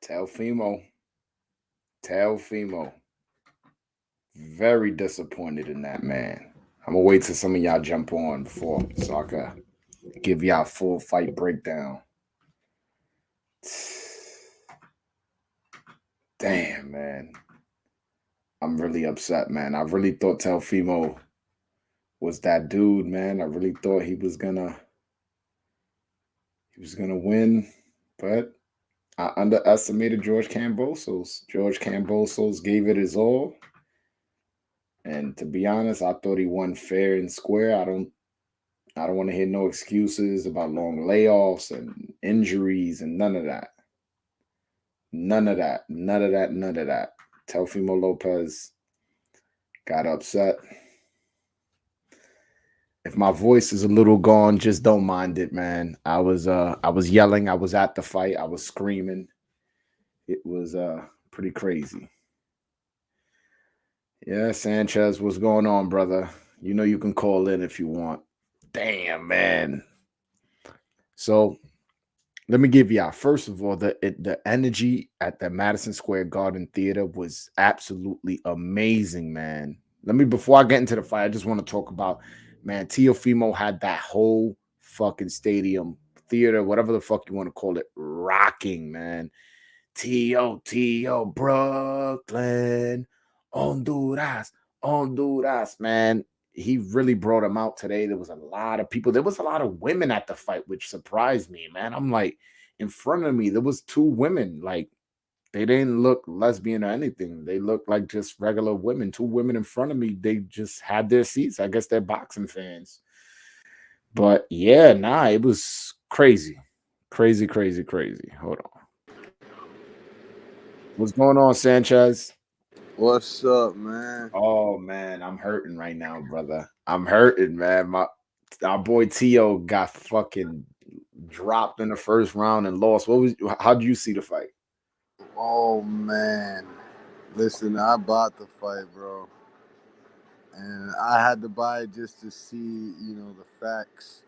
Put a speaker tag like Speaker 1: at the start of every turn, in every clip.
Speaker 1: Teofimo. Teofimo. Very disappointed in that man. I'm gonna wait till some of y'all jump on before so I can give y'all a full fight breakdown. Damn, man. I'm really upset, man. I really thought Teofimo was that dude, man. I really thought he was gonna win, but I underestimated George Kambosos. George Kambosos gave it his all. And to be honest, I thought he won fair and square. I don't want to hear no excuses about long layoffs and injuries and none of that. None of that. None of that. None of that. Teofimo Lopez got upset. If my voice is a little gone, just don't mind it, man. I was yelling, I was at the fight, I was screaming. It was pretty crazy. Yeah, Sanchez, what's going on, brother? You know you can call in if you want. Damn, man. So let me give y'all, first of all, the energy at the Madison Square Garden Theater was absolutely amazing, man. Before I get into the fight, I just want to talk about, man, Teofimo had that whole fucking stadium, theater, whatever the fuck you want to call it, rocking, man. T.O. Brooklyn, Honduras, Honduras, man. He really brought him out today. There was a lot of people. There was a lot of women at the fight, which surprised me, man. I'm like, in front of me, there was two women. Like, they didn't look lesbian or anything. They looked like just regular women. Two women in front of me. They just had their seats. I guess they're boxing fans. But yeah, nah, it was crazy. Crazy, crazy, crazy. Hold on. What's going on, Sanchez?
Speaker 2: What's up, man?
Speaker 1: Oh man, I'm hurting right now, brother. I'm hurting, man. Our boy Tio got fucking dropped in the first round and lost. How did you see the fight?
Speaker 2: Oh man, listen, I bought the fight, bro, and I had to buy it just to see, the facts.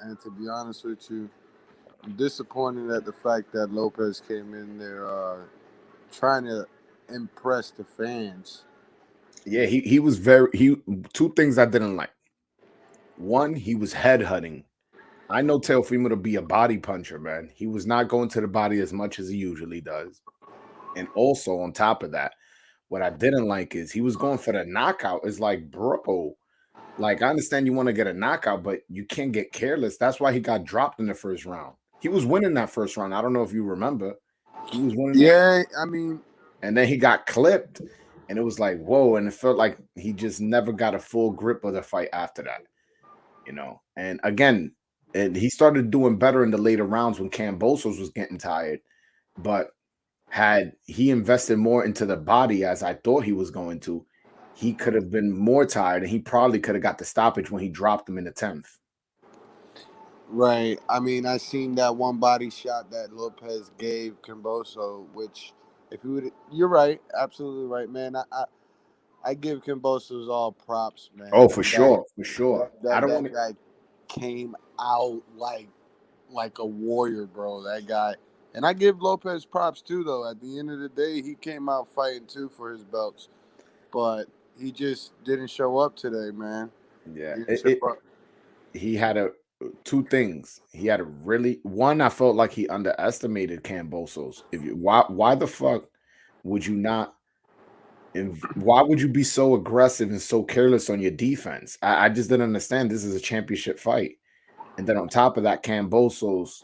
Speaker 2: And to be honest with you, I'm disappointed at the fact that Lopez came in there trying to impress the fans.
Speaker 1: Yeah, he was very he two things I didn't like. One, he was headhunting. I know Teofimo to be a body puncher, man. He was not going to the body as much as he usually does. And also on top of that, what I didn't like is he was going for the knockout. It's like, bro, like I understand you want to get a knockout, but you can't get careless. That's why he got dropped in the first round. He was winning that first round. I don't know if you remember. He was winning that,
Speaker 2: Yeah, I mean,
Speaker 1: and then he got clipped, and it was like, whoa, and it felt like he just never got a full grip of the fight after that. And again, and he started doing better in the later rounds when Kambosos was getting tired, but had he invested more into the body as I thought he was going to, he could have been more tired and he probably could have got the stoppage when he dropped him in the 10th.
Speaker 2: right. I mean, I seen that one body shot that Lopez gave Camboso, which, if you would, you're right, absolutely right, man. I give Kambosos all props, man.
Speaker 1: Oh, for
Speaker 2: That guy,
Speaker 1: sure, for sure. I don't want
Speaker 2: that
Speaker 1: to.
Speaker 2: guy came out like a warrior, bro. That guy, and I give Lopez props too, though. At the end of the day, he came out fighting too for his belts, but he just didn't show up today, man.
Speaker 1: Yeah,
Speaker 2: He didn't show up.
Speaker 1: he had two things. He had a really one. I felt like he underestimated Cambosos. Why the fuck would you not? And why would you be so aggressive and so careless on your defense? I just didn't understand. This is a championship fight, and then on top of that, Cambosos,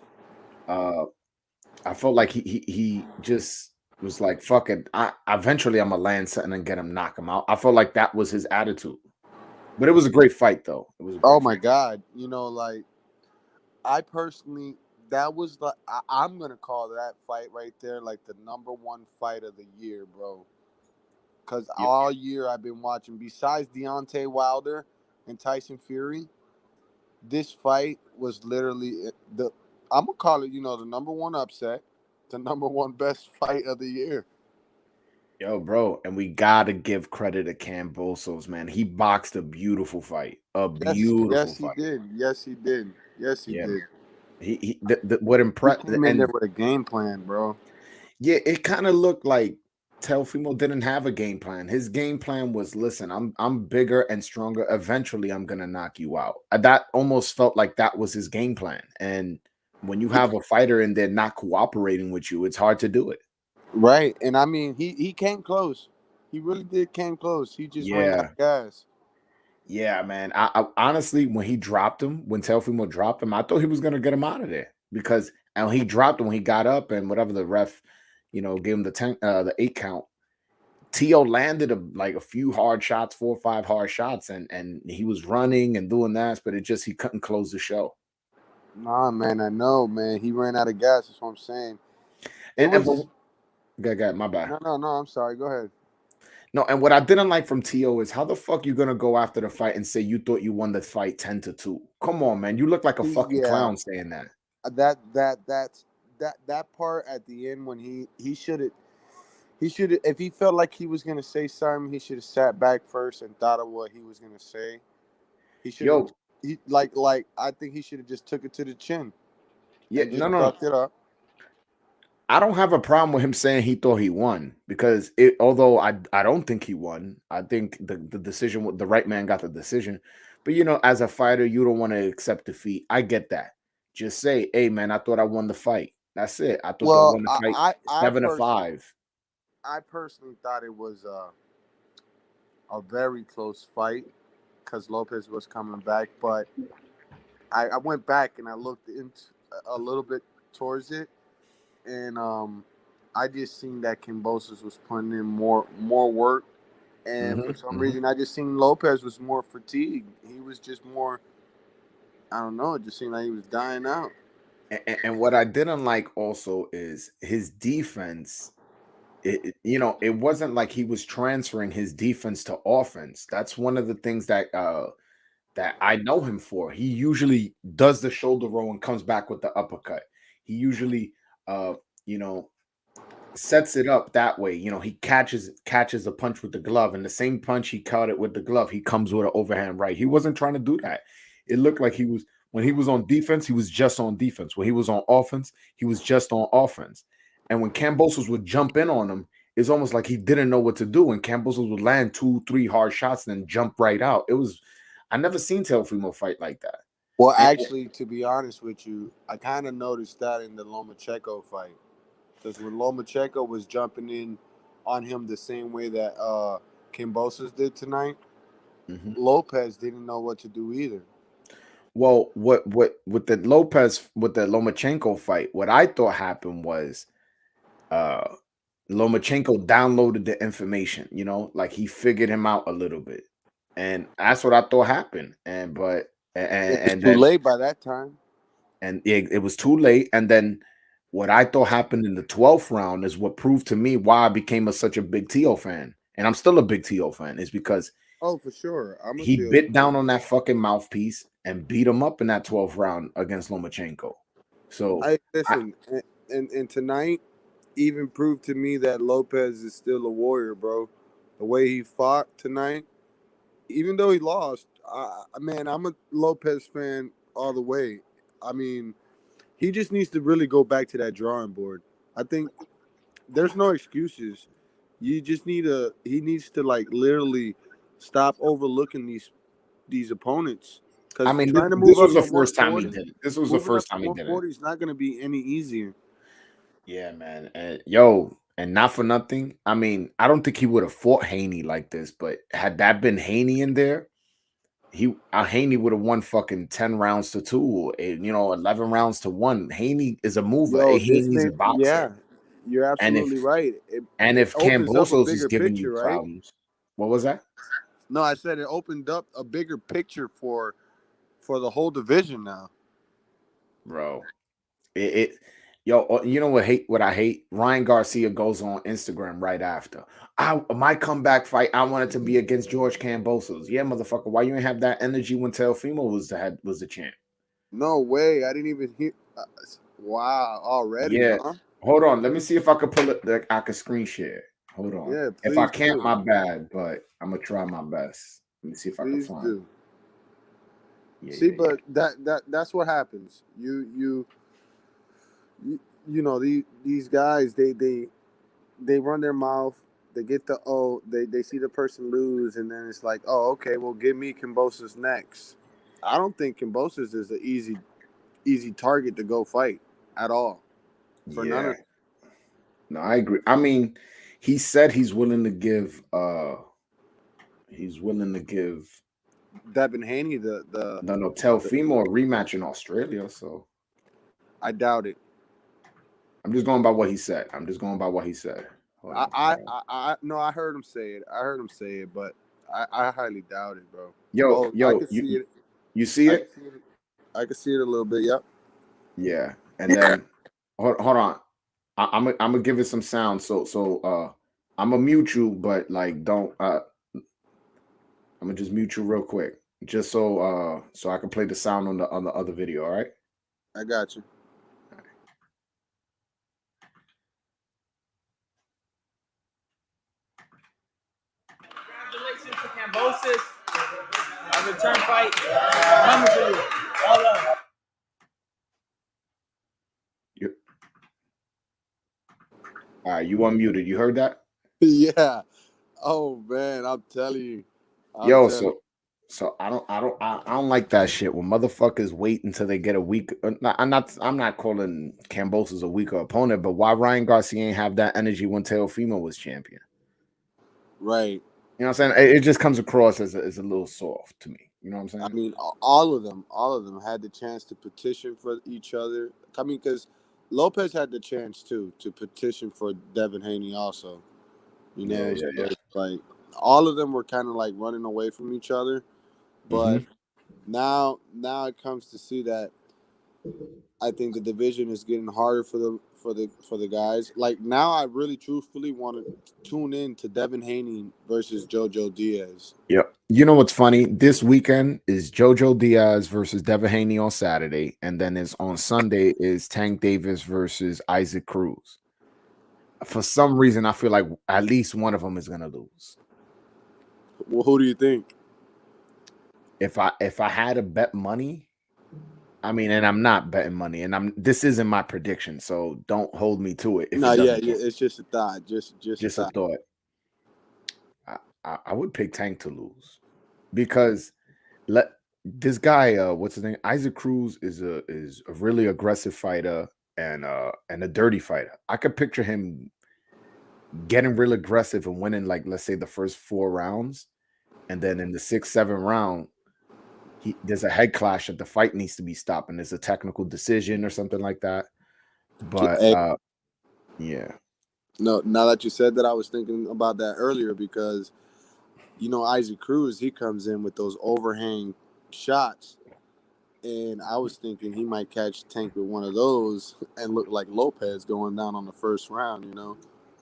Speaker 1: uh, I felt like he just was like, "Fuck it." Eventually, I'm gonna land something and get him, knock him out. I felt like that was his attitude. But it was a great fight, though. It was a
Speaker 2: Oh
Speaker 1: great
Speaker 2: my
Speaker 1: fight.
Speaker 2: God, like I personally, that was the I'm gonna call that fight right there like the number one fight of the year, bro. Because
Speaker 1: Yep.
Speaker 2: all year I've been watching, besides Deontay Wilder and Tyson Fury, this fight was literally the I'm gonna call it, the number one upset, the number one best fight of the year.
Speaker 1: Yo, bro, and we gotta give credit to Cambosos, man. He boxed a beautiful fight, a
Speaker 2: Yes,
Speaker 1: beautiful
Speaker 2: yes, he
Speaker 1: fight.
Speaker 2: did. Yes, he did. Yes, he
Speaker 1: Yeah,
Speaker 2: did.
Speaker 1: he what
Speaker 2: He
Speaker 1: impressed
Speaker 2: came in there
Speaker 1: and
Speaker 2: with a game plan, bro.
Speaker 1: Yeah, it kind of looked like Teofimo didn't have a game plan. His game plan was, listen, I'm bigger and stronger. Eventually, I'm gonna knock you out. That almost felt like that was his game plan. And when you have a fighter and they're not cooperating with you, it's hard to do it.
Speaker 2: Right. And I mean, he came close. He really did came close. He just ran out
Speaker 1: Yeah,
Speaker 2: of gas.
Speaker 1: yeah, man. I honestly, when he dropped him, when Teofimo dropped him, I thought he was gonna get him out of there because and he dropped him when he got up and whatever the ref, gave him the 8 count. Tio landed like a few hard shots, 4 or 5 hard shots, and he was running and doing that, but he couldn't close the show.
Speaker 2: Nah, man, I know, man. He ran out of gas. That's what I'm saying. It
Speaker 1: And but
Speaker 2: was
Speaker 1: my bad.
Speaker 2: no. I'm sorry. Go ahead.
Speaker 1: No, and what I didn't like from Tio is how the fuck you gonna go after the fight and say you thought you won the fight 10-2? Come on, man. You look like a fucking
Speaker 2: Yeah,
Speaker 1: clown saying that.
Speaker 2: that part at the end when he should have if he felt like he was gonna say something, he should have sat back first and thought of what he was gonna say. He should have
Speaker 1: Yo,
Speaker 2: he like I think he should have just took it to the chin
Speaker 1: yeah,
Speaker 2: and just
Speaker 1: no, no.
Speaker 2: sucked it up.
Speaker 1: I don't have a problem with him saying he thought he won because although I don't think he won, I think the decision, the right man got the decision. But as a fighter, you don't want to accept defeat. I get that. Just say, hey man, I thought I won the fight. That's it. I thought I
Speaker 2: Well,
Speaker 1: won the fight
Speaker 2: I
Speaker 1: 7-5.
Speaker 2: personally thought it was a very close fight because Lopez was coming back, but I went back and I looked into a little bit towards it, and I just seen that Kambosos was putting in more work, and for
Speaker 1: Hmm.
Speaker 2: some
Speaker 1: Hmm.
Speaker 2: reason I just seen Lopez was more fatigued. He was just more. I don't know. It just seemed like he was dying out.
Speaker 1: And what I didn't like also is his defense. It wasn't like he was transferring his defense to offense. That's one of the things that I know him for. He usually does the shoulder roll and comes back with the uppercut. He usually uh you know sets it up that way. He catches a punch with the glove, and the same punch he caught it with the glove, he comes with an overhand right. He wasn't trying to do that. It looked like he was when he was on defense, he was just on defense. When he was on offense, he was just on offense. And when Kambosos would jump in on him, it's almost like he didn't know what to do. And Kambosos would land 2, 3 hard shots and then jump right out. I never seen Teofimo fight like that.
Speaker 2: Well,
Speaker 1: And
Speaker 2: actually, to be honest with you, I kind of noticed that in the Lomachenko fight. Because when Lomachenko was jumping in on him the same way that Kambosos did tonight,
Speaker 1: mhm.
Speaker 2: Lopez didn't know what to do either.
Speaker 1: Well, what with the Lomachenko fight, what I thought happened was uh Lomachenko downloaded the information, like he figured him out a little bit. And that's what I thought happened.
Speaker 2: It was
Speaker 1: And
Speaker 2: too
Speaker 1: then
Speaker 2: late by that time.
Speaker 1: it was too late. And then what I thought happened in the 12th round is what proved to me why I became such a big Tio fan. And I'm still a big Tio fan, is because
Speaker 2: Oh, for sure. I'm a
Speaker 1: he
Speaker 2: Tio
Speaker 1: bit
Speaker 2: fan.
Speaker 1: down on that fucking mouthpiece and beat him up in that 12th round against Lomachenko. So
Speaker 2: I
Speaker 1: I
Speaker 2: listen, and tonight even proved to me that Lopez is still a warrior, bro. The way he fought tonight, even though he lost, man, I'm a Lopez fan all the way. I mean, he just needs to really go back to that drawing board. I think there's no excuses. You just need a he needs to like literally stop overlooking these opponents
Speaker 1: I
Speaker 2: because
Speaker 1: mean,
Speaker 2: trying to
Speaker 1: this
Speaker 2: move
Speaker 1: was
Speaker 2: up
Speaker 1: the
Speaker 2: to
Speaker 1: first time he
Speaker 2: 140,
Speaker 1: did it. This was the
Speaker 2: moving up
Speaker 1: first
Speaker 2: to
Speaker 1: time he did it.
Speaker 2: 140 is not going to be any easier.
Speaker 1: Yeah, man. And yo, and not for nothing. I mean, I don't think he would have fought Haney like this, but had that been Haney in there, Haney would have won fucking 10 rounds to 2, 11 rounds to 1. Haney is a mover.
Speaker 2: Yo, this
Speaker 1: Haney's a
Speaker 2: man,
Speaker 1: boxer.
Speaker 2: yeah, you're
Speaker 1: And if
Speaker 2: absolutely right.
Speaker 1: and
Speaker 2: It
Speaker 1: if
Speaker 2: opens up a
Speaker 1: Kambosos is
Speaker 2: bigger
Speaker 1: giving you
Speaker 2: picture, right?
Speaker 1: problems, what was that?
Speaker 2: No, I said it opened up a bigger picture for the whole division now.
Speaker 1: Bro. It yo, you know what I hate? Ryan Garcia goes on Instagram right after. My comeback fight, I wanted to be against George Kambosos. Yeah, motherfucker. Why you ain't have that energy when Teofimo was the champ?
Speaker 2: No way, I didn't even hear. Wow, already,
Speaker 1: Yeah.
Speaker 2: huh?
Speaker 1: Hold on. Let me see if I could pull it. I can screen share. Hold on.
Speaker 2: Yeah,
Speaker 1: If I
Speaker 2: please
Speaker 1: can't,
Speaker 2: do.
Speaker 1: my bad. But I'm gonna try my best. Let me see if I can
Speaker 2: Please
Speaker 1: find.
Speaker 2: do.
Speaker 1: Yeah,
Speaker 2: See,
Speaker 1: yeah, yeah.
Speaker 2: but that's what happens. You these guys, they run their mouth, they get the they see the person lose, and then it's like, oh, okay, well, give me Kambosos next. I don't think Kambosos is an easy target to go fight at all for none
Speaker 1: Yeah.
Speaker 2: of
Speaker 1: No, I agree. I mean, he said he's willing to give
Speaker 2: Devin Haney
Speaker 1: no
Speaker 2: the
Speaker 1: Teofimo a rematch in Australia. So
Speaker 2: I doubt it.
Speaker 1: I'm just going by what he said. Hold on.
Speaker 2: No, I heard him say it. But I highly doubt it, bro.
Speaker 1: Yo,
Speaker 2: Oh, I
Speaker 1: yo,
Speaker 2: could see it.
Speaker 1: you see
Speaker 2: I could
Speaker 1: it?
Speaker 2: see it. I could see it a little bit. Yep.
Speaker 1: Yeah. And then hold on. I'm gonna give it some sound. I'm gonna mute you, but like don't I'm gonna just mute you real quick. Just so I can play the sound on the other video, all right?
Speaker 2: I got you.
Speaker 3: Congratulations to Kambosos on the return fight. Coming for you. All love.
Speaker 1: You, all right, you unmuted. You heard that?
Speaker 2: Yeah. Oh man, I'm telling you. I'm
Speaker 1: Yo,
Speaker 2: telling.
Speaker 1: so I don't like that shit when motherfuckers wait until they get a weak. I'm not calling Kambosos a weaker opponent, but why Ryan Garcia ain't have that energy when Teofimo was champion?
Speaker 2: Right.
Speaker 1: You know what I'm saying? It just comes across as a little soft to me. You know what I'm
Speaker 2: I
Speaker 1: saying?
Speaker 2: mean, all of them had the chance to petition for each other. I mean, because Lopez had the chance too to petition for Devin Haney also.
Speaker 1: Yeah,
Speaker 2: So
Speaker 1: yeah, yeah.
Speaker 2: it's like all of them were kind of like running away from each other.
Speaker 1: Hmm.
Speaker 2: But now it comes to see that I think the division is getting harder for the guys. Like now, I really truthfully want to tune in to Devin Haney versus JoJo Diaz.
Speaker 1: Yep. You know what's funny? This weekend is Jojo Diaz versus Devin Haney on Saturday, and then is on Sunday is Tank Davis versus Isaac Cruz. For some reason, I feel like at least one of them is gonna lose.
Speaker 2: Well, who do you think?
Speaker 1: If I had to bet money, I mean, and I'm not betting money, and this isn't my prediction, so don't hold me to it if
Speaker 2: No,
Speaker 1: it
Speaker 2: yeah,
Speaker 1: doesn't
Speaker 2: yeah.
Speaker 1: go.
Speaker 2: It's just a thought. Just a
Speaker 1: Just a
Speaker 2: thought.
Speaker 1: thought. I would pick Tank to lose because let this guy, what's his name? Isaac Cruz is a really aggressive fighter and a dirty fighter. I could picture him getting real aggressive and winning, like let's say the first 4 rounds, and then in the sixth, seventh round, there's a head clash that the fight needs to be stopped, and there's a technical decision or something like that. But
Speaker 2: Hey,
Speaker 1: yeah,
Speaker 2: no, now that you said that, I was thinking about that earlier because Isaac Cruz, he comes in with those overhang shots, and I was thinking he might catch Tank with one of those and look like Lopez going down on the first round.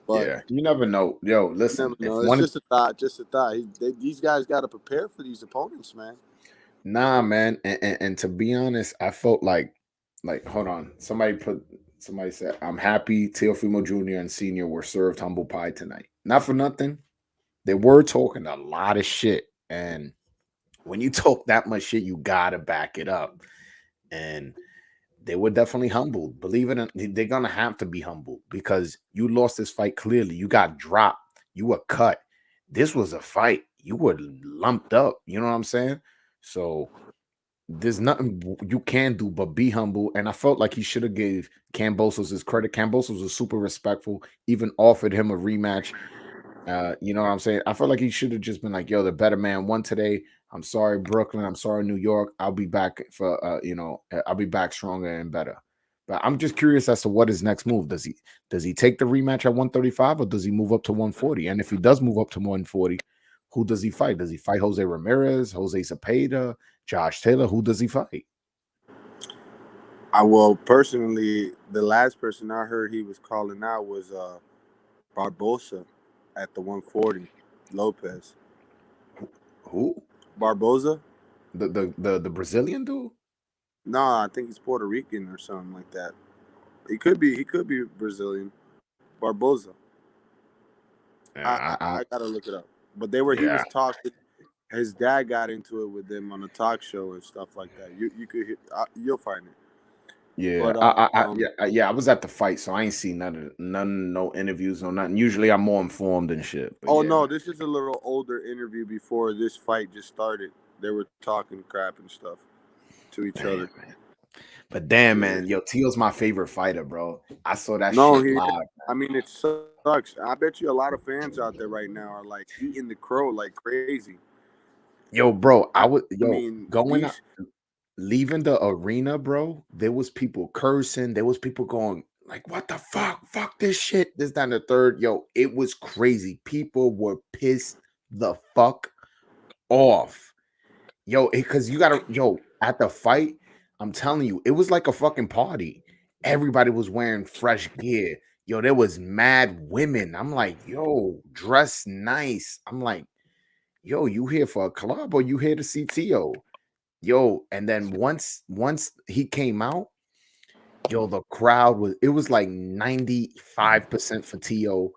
Speaker 2: But
Speaker 1: yeah, you never know. Yo,
Speaker 2: you never
Speaker 1: listen, if
Speaker 2: know. It's
Speaker 1: one
Speaker 2: just a thought. Just a thought. These guys got to prepare for these opponents, man.
Speaker 1: Nah, man, and to be honest, I felt like hold on, somebody said I'm happy Teofimo Jr. and Senior were served humble pie tonight. Not for nothing, they were talking a lot of shit, and when you talk that much shit, you gotta back it up. And they were definitely humbled. Believe it or not, they're gonna have to be humbled because you lost this fight clearly. You got dropped. You were cut. This was a fight. You were lumped up. You know what I'm saying? So there's nothing you can do but be humble. And I felt like he should have gave Kambosos his credit. Kambosos was super respectful, even offered him a rematch. You know what I'm saying? I felt like he should have just been like, yo, the better man won today. I'm sorry, Brooklyn. I'm sorry, New York. I'll be back for I'll be back stronger and better. But I'm just curious as to what his next move. Does he take the rematch at 135 or does he move up to 140? And if he does move up to 140, who does he fight? Does he fight Jose Ramirez, Jose Cepeda, Josh Taylor? Who does he fight?
Speaker 2: I Well, personally, the last person I heard he was calling out was Barbosa at the 140. Lopez.
Speaker 1: Who?
Speaker 2: Barboza?
Speaker 1: The Brazilian dude?
Speaker 2: No, I think he's Puerto Rican or something like that. He could be Brazilian. Barboza. I gotta look it up. But he
Speaker 1: Yeah.
Speaker 2: was talking. His dad got into it with them on a talk show and stuff like that. You could you'll find it.
Speaker 1: Yeah,
Speaker 2: But
Speaker 1: yeah. I was at the fight, so I ain't seen none, no interviews, no nothing. Usually, I'm more informed and shit. But
Speaker 2: oh
Speaker 1: yeah,
Speaker 2: no,
Speaker 1: man.
Speaker 2: this is a little older interview before this fight just started. They were talking crap and stuff to each
Speaker 1: Damn,
Speaker 2: other.
Speaker 1: man. But damn,
Speaker 2: Yeah.
Speaker 1: man, yo, Teal's my favorite fighter, bro. I saw that
Speaker 2: No,
Speaker 1: shit
Speaker 2: he.
Speaker 1: live.
Speaker 2: I mean, it sucks. I bet you a lot of fans out there right now are like eating the crow like crazy.
Speaker 1: Yo, bro,
Speaker 2: I, I
Speaker 1: yo
Speaker 2: mean,
Speaker 1: going
Speaker 2: these.
Speaker 1: leaving the arena, bro. There was people cursing. There was people going like, "What the fuck? Fuck this shit." This, that, and the third. Yo, it was crazy. People were pissed the fuck off. Yo, because you gotta, yo, at the fight, I'm telling you, it was like a fucking party. Everybody was wearing fresh gear. Yo, there was mad women. I'm like, yo, dress nice. I'm like, yo, you here for a club or you here to see Tio? Yo, and then once he came out, yo, the crowd was it was like 95% for Tio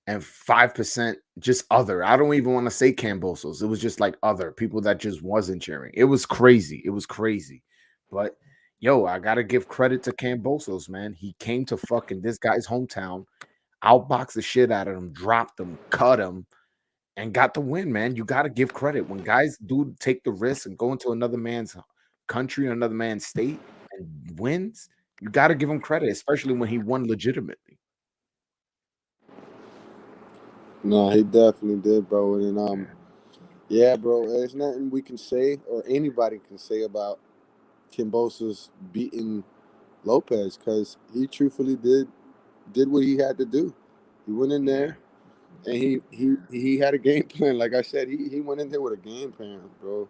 Speaker 1: and 5% just other. I don't even want to say Cambosos. It was just like other people that just wasn't cheering. It was crazy. It was crazy. But yo, I gotta give credit to Cambosos, man. He came to fucking this guy's hometown, outboxed the shit out of him, dropped him, cut him, and got the win, man. You gotta give credit when guys do take the risk and go into another man's country, another man's state, and wins. You gotta give him credit, especially when he won legitimately.
Speaker 2: No, he definitely did, bro. And
Speaker 1: Yeah.
Speaker 2: yeah, bro. There's nothing we can say or anybody can say about Kimbosa's beating Lopez because he truthfully did what he had to do. He went in
Speaker 1: Yeah.
Speaker 2: there and he had a game plan. Like I said, he went in there with a game plan, bro.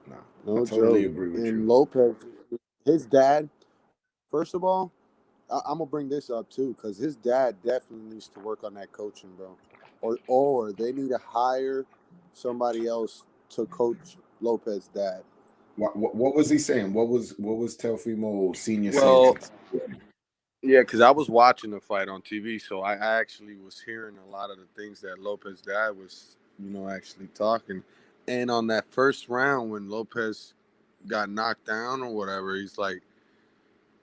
Speaker 1: No, I
Speaker 2: No
Speaker 1: totally
Speaker 2: joke.
Speaker 1: agree with
Speaker 2: And
Speaker 1: you.
Speaker 2: Lopez, his dad. First of all, I'm gonna bring this up too because his dad definitely needs to work on that coaching, bro. Or they need to hire somebody else to coach Lopez' dad.
Speaker 1: What was he saying? What was Teofimo Senior saying
Speaker 2: Well,
Speaker 1: to?
Speaker 2: yeah, because I was watching the fight on TV, so I actually was hearing a lot of the things that Lopez' dad was, actually talking. And on that first round, when Lopez got knocked down or whatever, he's like,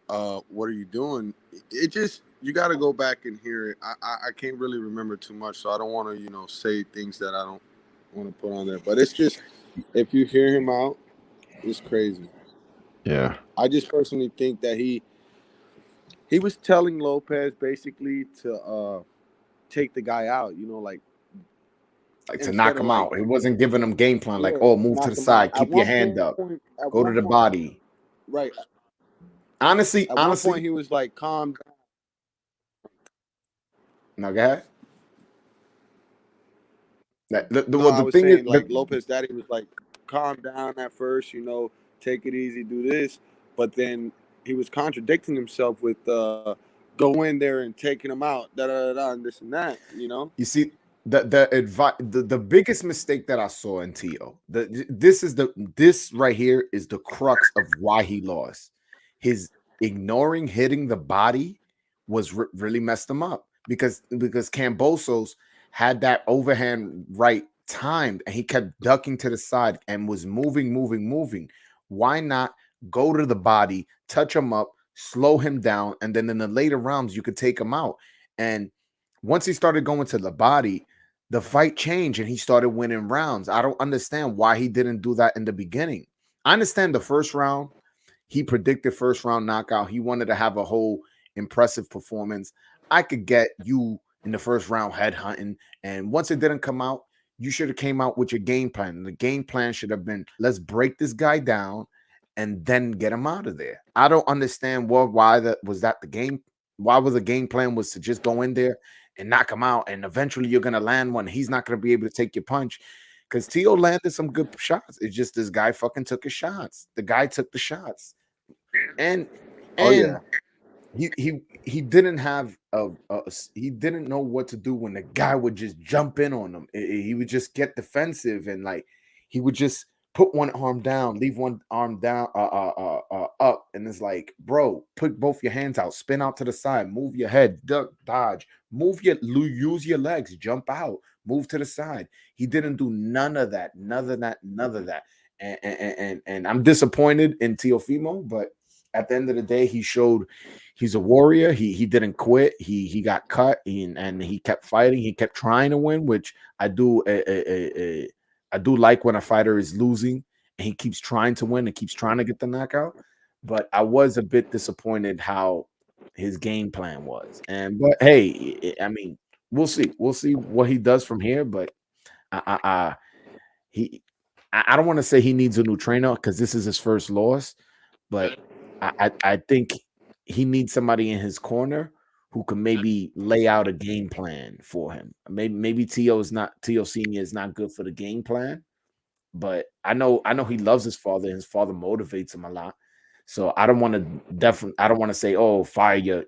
Speaker 2: what are you doing? It just you got to go back and hear it. I can't really remember too much, so I don't want to say things that I don't want to put on there. But it's just if you hear him out, it's crazy.
Speaker 1: Yeah,
Speaker 2: I just personally think that he was telling Lopez basically to take the guy out. Like
Speaker 1: like to
Speaker 2: instead
Speaker 1: knock
Speaker 2: of
Speaker 1: him
Speaker 2: like
Speaker 1: out. He wasn't giving him game plan like,
Speaker 2: yeah,
Speaker 1: oh, move to the
Speaker 2: knock him out.
Speaker 1: side, keep your hand up,
Speaker 2: At
Speaker 1: go to
Speaker 2: one
Speaker 1: the
Speaker 2: point,
Speaker 1: body.
Speaker 2: right?
Speaker 1: Honestly,
Speaker 2: At one point,
Speaker 1: honestly,
Speaker 2: he was like, "Calm."
Speaker 1: now go ahead.
Speaker 2: No,
Speaker 1: Well,
Speaker 2: I
Speaker 1: the
Speaker 2: was
Speaker 1: thing is,
Speaker 2: saying like Lopez daddy was like, calm down at first, take it easy, do this. But then he was contradicting himself with go in there and taking him out, da da da, da and this and that.
Speaker 1: you see, the biggest mistake that I saw in Tio. This right here is the crux of why he lost. His ignoring hitting the body was really messed him up because Cambosos had that overhand right timed and he kept ducking to the side and was moving. Why not go to the body, touch him up, slow him down, and then in the later rounds you could take him out. And once he started going to the body, the fight changed and he started winning rounds. I don't understand why he didn't do that in the beginning. I understand the first round, he predicted first round knockout. He wanted to have a whole impressive performance. I could get you in the first round head hunting, and once it didn't come out, you should have came out with your game plan. And the game plan should have been let's break this guy down and then get him out of there. I don't understand why that was that the game. Why was the game plan was to just go in there and knock him out, and eventually you're gonna land one. He's not gonna be able to take your punch because Tio landed some good shots. It's just this guy fucking took his shots. The guy took the shots, and
Speaker 2: Oh yeah.
Speaker 1: and he didn't have he didn't know what to do when the guy would just jump in on him. He would just get defensive and like he would just put one arm down, leave one arm down, up, and it's like, bro, put both your hands out, spin out to the side, move your head, duck, dodge, use your legs, jump out, move to the side. He didn't do none of that. And I'm disappointed in Teofimo, but at the end of the day, he showed he's a warrior. He didn't quit. He got cut and he kept fighting. He kept trying to win, which I do. I do like when a fighter is losing and he keeps trying to win and keeps trying to get the knockout. But I was a bit disappointed how his game plan was. But hey, I mean, we'll see. We'll see what he does from here. But I he I don't want to say he needs a new trainer because this is his first loss, but I think he needs somebody in his corner who can maybe lay out a game plan for him. Maybe Tio Senior is not good for the game plan, but I know he loves his father and his father motivates him a lot. So I don't want to I don't want to say, oh, fire your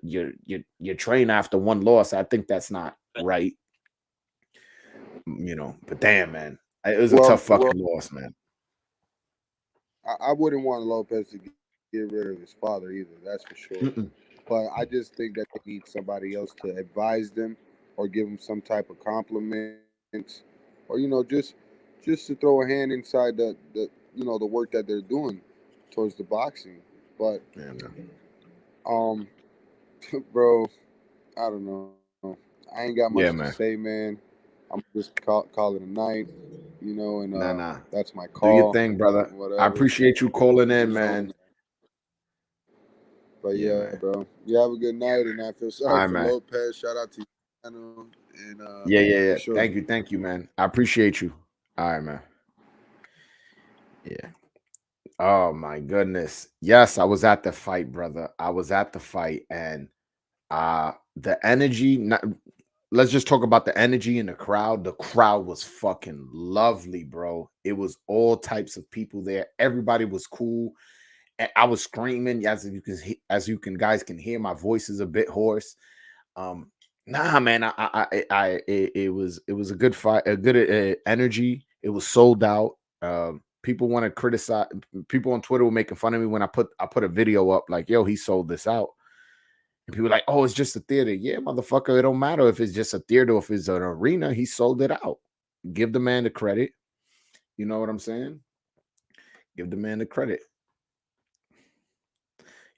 Speaker 1: trainer after one loss. I think that's not right, but damn, man, it was a tough fucking loss, man.
Speaker 2: I wouldn't want Lopez to get rid of his father either. That's for sure.
Speaker 1: Mm-mm.
Speaker 2: But I just think that they need somebody else to advise them or give them some type of compliments, or just to throw a hand inside the work that they're doing towards the boxing. But
Speaker 1: Yeah, man.
Speaker 2: um, bro, I don't know. I ain't got much to
Speaker 1: Yeah,
Speaker 2: say,
Speaker 1: man.
Speaker 2: man. I'm just call it a night, and
Speaker 1: Nah.
Speaker 2: that's my
Speaker 1: Do your
Speaker 2: call,
Speaker 1: thing, brother. I
Speaker 2: whatever.
Speaker 1: appreciate you calling in,
Speaker 2: You know,
Speaker 1: man.
Speaker 2: but
Speaker 1: Yeah,
Speaker 2: yeah,
Speaker 1: man.
Speaker 2: bro. You have a good night, and I feel
Speaker 1: All
Speaker 2: sorry
Speaker 1: right,
Speaker 2: for
Speaker 1: man.
Speaker 2: Lopez. Shout out to you, and
Speaker 1: Yeah.
Speaker 2: for sure.
Speaker 1: Thank you, man. I appreciate you. All right, man. Yeah. Oh my goodness. Yes, I was at the fight, brother. I was at the fight, and the energy. Let's just talk about the energy in the crowd. The crowd was fucking lovely, bro. It was all types of people there. Everybody was cool. I was screaming as you can guys can hear. My voice is a bit hoarse. Um, nah, man, it was a good fight, a good energy. It was sold out. People want to criticize. People on Twitter were making fun of me when I put a video up like, "Yo, he sold this out." And people were like, "Oh, it's just a theater." Yeah, motherfucker, it don't matter if it's just a theater, or if it's an arena. He sold it out. Give the man the credit. You know what I'm saying? Give the man the credit.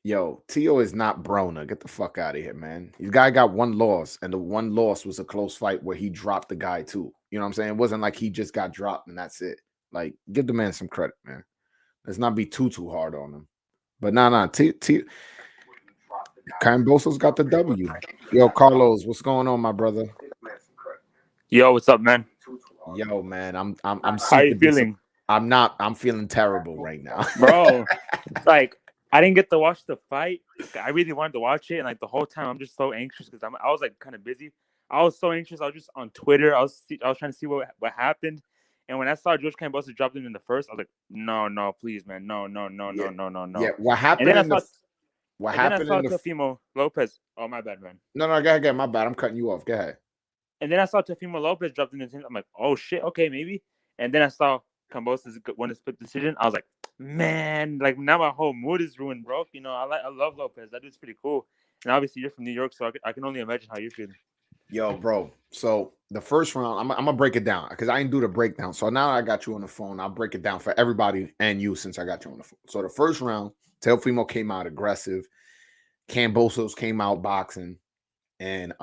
Speaker 1: Yo, Tio is not Broner. Get the fuck out of here, man. This guy got one loss, and the one loss was a close fight where he dropped the guy too. You know what I'm saying? It wasn't like he just got dropped and that's it. Like, give the man some credit, man. Let's not be too hard on him. But nah. Kambosos got the W. Yo, Carlos, what's going on, my brother?
Speaker 3: Yo, what's up, man?
Speaker 1: Yo, man, I'm
Speaker 3: How you
Speaker 1: super
Speaker 3: feeling,
Speaker 1: I'm not. I'm feeling terrible right now.
Speaker 3: bro? Like, I didn't get to watch the fight. I really wanted to watch it, and like the whole time, I'm just so anxious because I was like kind of busy. I was so anxious. I was just on Twitter. I was trying to see what happened, and when I saw George Kambosos dropped him in the first, I was like, no, please, man, no.
Speaker 1: yeah,
Speaker 3: No.
Speaker 1: What
Speaker 3: And then
Speaker 1: happened
Speaker 3: I
Speaker 1: in
Speaker 3: saw,
Speaker 1: the what
Speaker 3: and then I
Speaker 1: happened
Speaker 3: saw
Speaker 1: in the
Speaker 3: Teofimo Lopez. Oh, my bad, man.
Speaker 1: No, go ahead. My bad. I'm cutting you off. Go ahead.
Speaker 3: And then I saw Teofimo Lopez dropped in the I'm like, oh shit, okay, maybe. And then I saw Kambosos won a split decision. I was like, man, like now my whole mood is ruined, bro. I love Lopez. That dude's pretty cool. And obviously you're from New York, so I can only imagine how you're feeling.
Speaker 1: Yo, bro. So the first round, I'm gonna break it down because I didn't do the breakdown. So now I got you on the phone. I'll break it down for everybody and you since I got you on the phone. So the first round, Teofimo came out aggressive. Kambosos came out boxing, and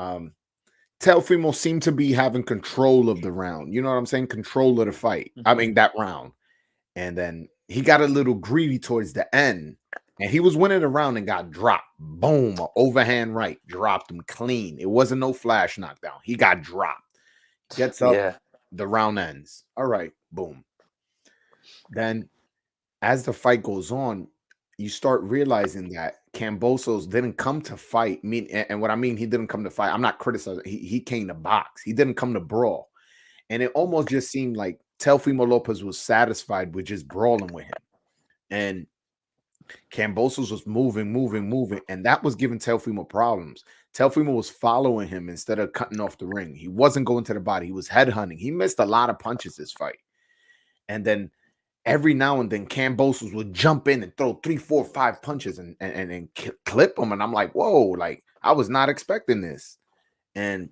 Speaker 1: Teofimo seemed to be having control of the round. You know what I'm saying? Control of the fight. I mean that round. And then he got a little greedy towards the end. And he was winning the round and got dropped. Boom. A overhand right. Dropped him clean. It wasn't no flash knockdown. He got dropped. Gets up.
Speaker 3: Yeah.
Speaker 1: The round ends. All right. Boom. Then as the fight goes on, you start realizing that Kambosos didn't come to fight. And what I mean, he didn't come to fight. I'm not criticizing. He came to box. He didn't come to brawl. And it almost just seemed like Teofimo Lopez was satisfied with just brawling with him. And Kambosos was moving, and that was giving Teofimo problems. Teofimo was following him instead of cutting off the ring. He wasn't going to the body. He was headhunting. He missed a lot of punches this fight. And then every now and then, Kambosos would jump in and throw 3, 4, 5 punches and clip him. And I'm like, whoa, like I was not expecting this. And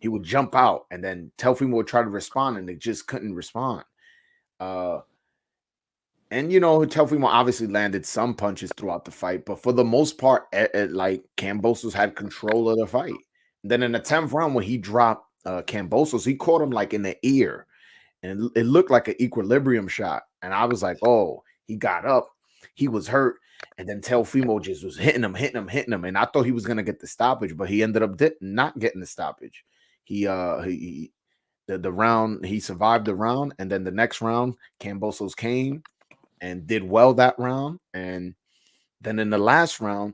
Speaker 1: he would jump out, and then Teofimo would try to respond, and they just couldn't respond. And Teofimo obviously landed some punches throughout the fight, but for the most part, like Kambosos had control of the fight. Then in the 10th round, when he dropped Kambosos, he caught him like in the ear, and it looked like an equilibrium shot. And I was like, oh, he got up, he was hurt, and then Teofimo just was hitting him, hitting him, hitting him, and I thought he was gonna get the stoppage, but he ended up not getting the stoppage. He the round he survived the round, and then the next round, Kambosos came and did well that round. And then in the last round,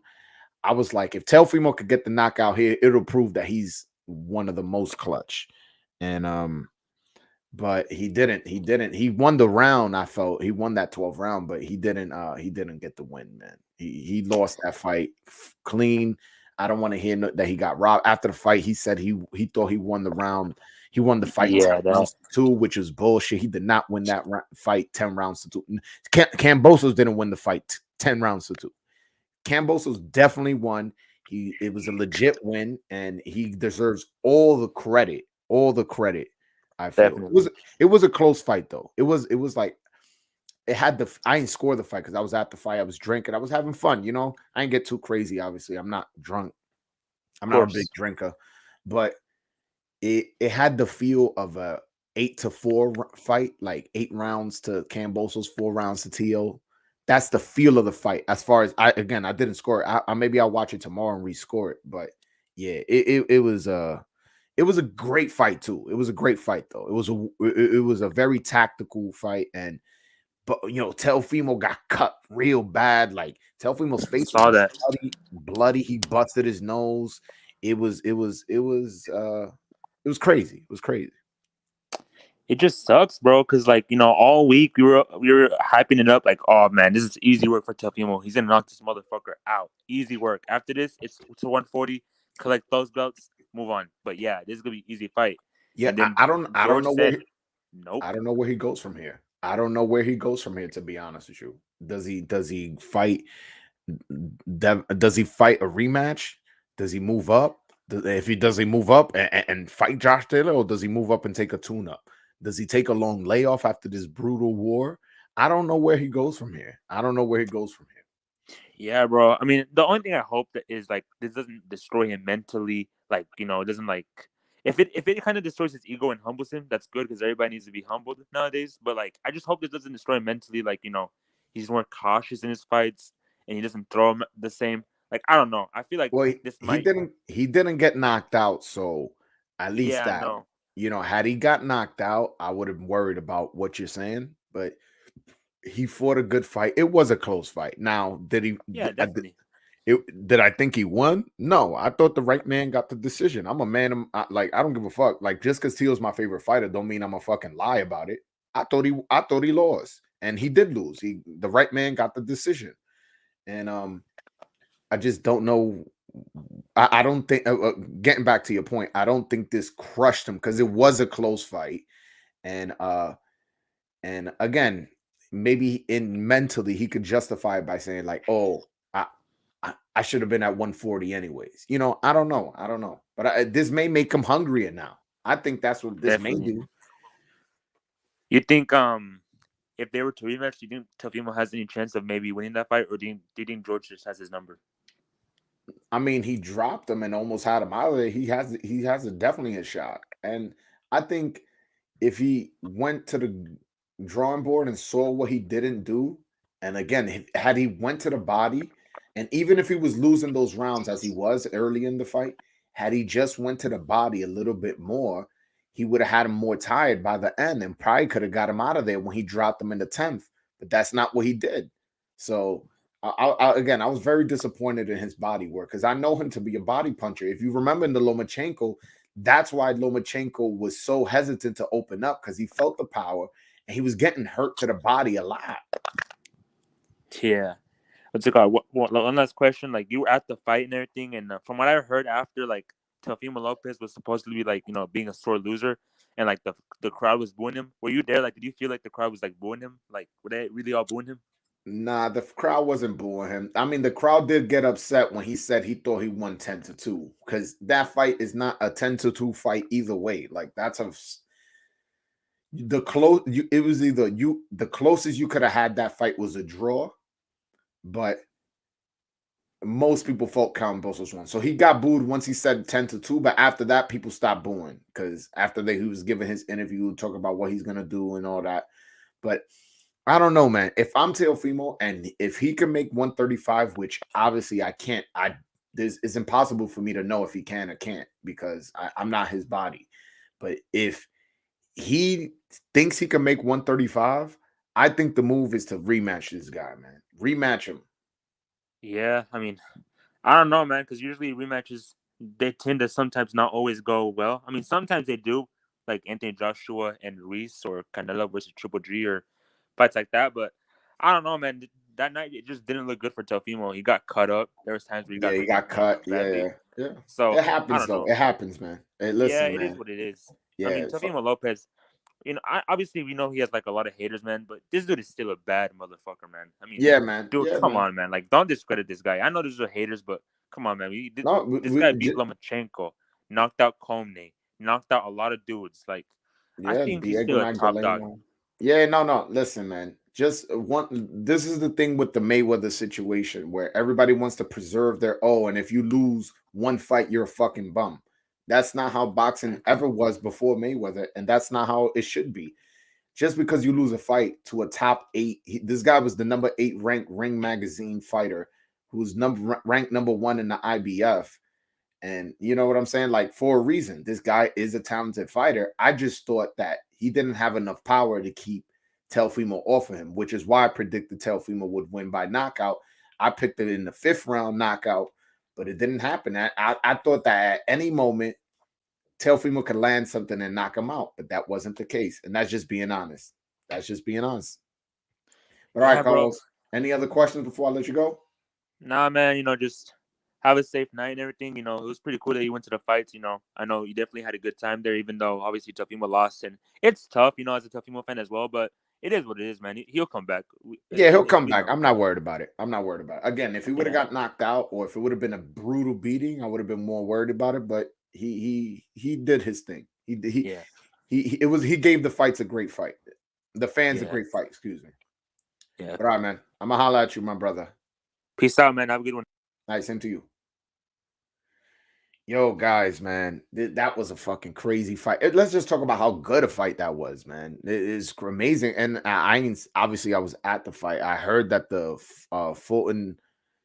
Speaker 1: I was like, if Teofimo could get the knockout here, it'll prove that he's one of the most clutch. And but he didn't. He didn't. He won the round. I felt he won that 12th round, but he didn't. He didn't get the win, man. He lost that fight clean. I don't want to hear that he got robbed after the fight. He said he thought he won the round. He won the fight 10 rounds to 2, which is bullshit. He did not win that fight 10 rounds to 2. Kambosos didn't win the fight 10 rounds to 2. Kambosos definitely won. It was a legit win, and he deserves all the credit. All the credit. I feel it was a close fight though. It was like it had the I didn't score the fight because I was at the fight. I was drinking. I was having fun. I didn't get too crazy. Obviously, I'm not drunk. I'm not a big drinker, but it had the feel of a 8-4 fight, like 8 rounds to Kambosos, 4 rounds to Tio. That's the feel of the fight. As far as I didn't score it. Maybe I'll watch it tomorrow and rescore it. But yeah, it was a great fight too. It was a great fight though. It was a very tactical fight, but Teofimo got cut real bad. Like Teofimo's face was bloody. He busted his nose. It was crazy. It was crazy.
Speaker 3: It just sucks, bro. Because all week we were hyping it up like, oh man, this is easy work for Teofimo. He's gonna knock this motherfucker out. Easy work. After this, it's to 140. Collect those belts. Move on. But yeah, this is gonna be an easy fight.
Speaker 1: Yeah,
Speaker 3: and then
Speaker 1: I don't know
Speaker 3: nope.
Speaker 1: I don't know where he goes from here. I don't know where he goes from here. To be honest with you, does he fight? Does he fight a rematch? Does he move up? If he does, he move up and fight Josh Taylor, or does he move up and take a tune-up? Does he take a long layoff after this brutal war? I don't know where he goes from here. I don't know where he goes from here.
Speaker 3: Yeah, bro. I mean, the only thing I hope that is like this doesn't destroy him mentally. Like, it doesn't like if it kind of destroys his ego and humbles him, that's good because everybody needs to be humbled nowadays. But like, I just hope this doesn't destroy him mentally. Like, he's more cautious in his fights and he doesn't throw him the same. Like, I don't know. I feel like
Speaker 1: he didn't get knocked out, so at least that.
Speaker 3: No.
Speaker 1: Had he got knocked out, I would have worried about what you're saying, but he fought a good fight. It was a close fight. Now, did he?
Speaker 3: Yeah, definitely.
Speaker 1: Did I think he won? No, I thought the right man got the decision. I'm a man. I don't give a fuck. Like, just because Teal's my favorite fighter, don't mean I'm a fucking lie about it. I thought he lost, and he did lose. The right man got the decision, and I just don't know. I don't think. Getting back to your point, I don't think this crushed him because it was a close fight, and again, maybe mentally he could justify it by saying like, "Oh, I should have been at 140 anyways." I don't know, but this may make him hungrier now. I think that's what this may do.
Speaker 3: You think if they were to rematch, do you think Teofimo has any chance of maybe winning that fight, or do you think George just has his number?
Speaker 1: I mean, he dropped him and almost had him out of there. He has definitely a shot, and I think if he went to the drawing board and saw what he didn't do, and again, had he went to the body, and even if he was losing those rounds as he was early in the fight, had he just went to the body a little bit more, he would have had him more tired by the end and probably could have got him out of there when he dropped him in the 10th. But that's not what he did. So I was very disappointed in his body work because I know him to be a body puncher. If you remember in the Lomachenko, that's why Lomachenko was so hesitant to open up because he felt the power and he was getting hurt to the body a lot.
Speaker 3: Yeah. What's it called? One last question. Like, you were at the fight and everything, and from what I heard after, like, Teofimo Lopez was supposed to be like, being a sore loser, and like the crowd was booing him. Were you there? Like, did you feel like the crowd was like booing him? Like, were they really all booing him?
Speaker 1: Nah, the crowd wasn't booing him. I mean, the crowd did get upset when he said he thought he won 10-2 because that fight is not a 10-2 fight either way. Like, it was either the closest you could have had that fight was a draw, but most people thought Kambosos won. So he got booed once he said 10-2, but after that, people stopped booing because after he was giving his interview, talk about what he's gonna do and all that. But I don't know, man. If I'm Teofimo and if he can make 135, which obviously I can't, it's impossible for me to know if he can or can't because I'm not his body. But if he thinks he can make 135, I think the move is to rematch this guy, man. Rematch him.
Speaker 3: Yeah, I mean, I don't know, man, because usually rematches they tend to sometimes not always go well. I mean, sometimes they do, like Anthony Joshua and Reese or Canelo versus Triple G or fights like that. But I don't know, man. That night it just didn't look good for Teofimo. He got cut up. There was times where he
Speaker 1: Yeah,
Speaker 3: got
Speaker 1: he
Speaker 3: hurt,
Speaker 1: got cut.
Speaker 3: badly.
Speaker 1: Yeah.
Speaker 3: So
Speaker 1: It
Speaker 3: I
Speaker 1: happens
Speaker 3: don't
Speaker 1: though.
Speaker 3: know.
Speaker 1: It happens, man. Hey,
Speaker 3: Yeah,
Speaker 1: listen,
Speaker 3: it is
Speaker 1: man.
Speaker 3: what it is. I mean,
Speaker 1: Yeah,
Speaker 3: Teofimo Lopez. Obviously we know he has like a lot of haters, man. But this dude is still a bad motherfucker, man. I mean,
Speaker 1: yeah, man.
Speaker 3: dude,
Speaker 1: Yeah,
Speaker 3: come
Speaker 1: man.
Speaker 3: on, man. Like, don't discredit this guy. I know there's haters, but come on, man.
Speaker 1: No,
Speaker 3: This guy beat Lomachenko, knocked out Komney, knocked out a lot of dudes. Like, I
Speaker 1: yeah,
Speaker 3: think he's
Speaker 1: Diego
Speaker 3: still a top dog.
Speaker 1: Magdaleno. Yeah, no. Listen, man. Just one. This is the thing with the Mayweather situation where everybody wants to preserve their and if you lose one fight, you're a fucking bum. That's not how boxing ever was before Mayweather, and that's not how it should be. Just because you lose a fight to a top 8, this guy was the number 8 ranked Ring Magazine fighter, who's ranked number 1 in the IBF. And you know what I'm saying? Like, for a reason, this guy is a talented fighter. I just thought that he didn't have enough power to keep Teofimo off of him, which is why I predicted Teofimo would win by knockout. I picked it in the 5th round knockout, but it didn't happen. I thought that at any moment, Teofimo could land something and knock him out, but that wasn't the case. And that's just being honest. That's just being honest. But all right,
Speaker 3: Yeah, bro.
Speaker 1: Carlos, any other questions before I let you go?
Speaker 3: Nah, man. Just have a safe night and everything. It was pretty cool that you went to the fights. I know you definitely had a good time there, even though obviously Teofimo lost, and it's tough. As a Teofimo fan as well, but it is what it is, man. He'll come back.
Speaker 1: Yeah, he'll come
Speaker 3: He'll
Speaker 1: back.
Speaker 3: come
Speaker 1: I'm
Speaker 3: back.
Speaker 1: not worried about it. I'm not worried about it. Again, if he would have
Speaker 3: Yeah.
Speaker 1: got knocked out or if it would have been a brutal beating, I would have been more worried about it. But he did his thing.
Speaker 3: Yeah.
Speaker 1: He gave the fights a great fight. The fans a
Speaker 3: Yeah.
Speaker 1: great fight, excuse me.
Speaker 3: Yeah.
Speaker 1: But all right, man. I'm gonna holler at you, my brother.
Speaker 3: Peace out, man. Have a good one.
Speaker 1: Nice, same to you. Yo, guys, man, that was a fucking crazy fight. Let's just talk about how good a fight that was, man. It is amazing, and obviously I was at the fight. I heard that the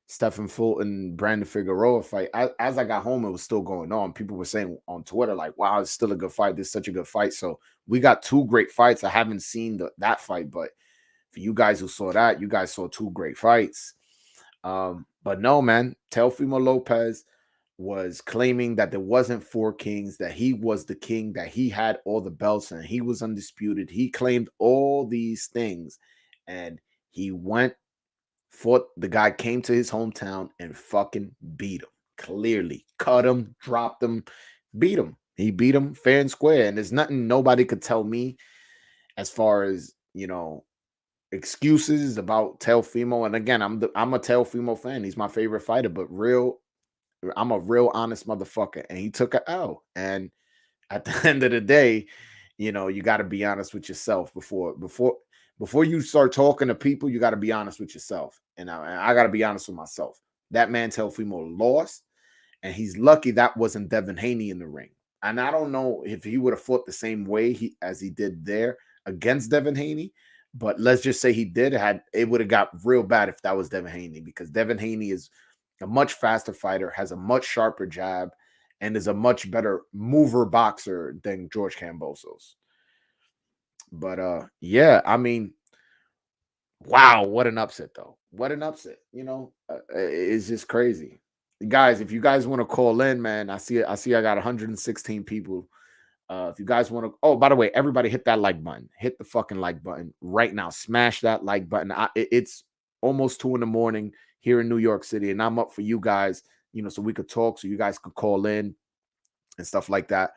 Speaker 1: Stephen Fulton, Brandon Figueroa fight. As I got home, it was still going on. People were saying on Twitter, like, "Wow, it's still a good fight. This is such a good fight." So we got 2 great fights. I haven't seen that fight, but for you guys who saw that, you guys saw 2 great fights. But no, man, Teofimo Lopez was claiming that there wasn't 4 kings, that he was the king, that he had all the belts and he was undisputed. He claimed all these things, and he fought the guy, came to his hometown and fucking beat him. Clearly, cut him, dropped him, beat him. He beat him fair and square, and there's nothing nobody could tell me as far as excuses about Teofimo. And again, I'm a Teofimo fan. He's my favorite fighter, but I'm a real honest motherfucker, and he took a L. And at the end of the day, you got to be honest with yourself before you start talking to people. You got to be honest with yourself, and I got to be honest with myself. That man Teofimo lost, and he's lucky that wasn't Devin Haney in the ring. And I don't know if he would have fought the same way as he did there against Devin Haney. But let's just say he did. It would have got real bad if that was Devin Haney, because Devin Haney is a much faster fighter, has a much sharper jab, and is a much better mover boxer than George Kambosos. But yeah, I mean, wow, what an upset though. What an upset. It's just crazy. Guys, if you guys want to call in, man, I see I got 116 people. If you guys want to, oh, by the way, everybody hit that like button. Hit the fucking like button right now. Smash that like button. It's almost 2 a.m. here in New York City, and I'm up for you guys, so we could talk, so you guys could call in and stuff like that.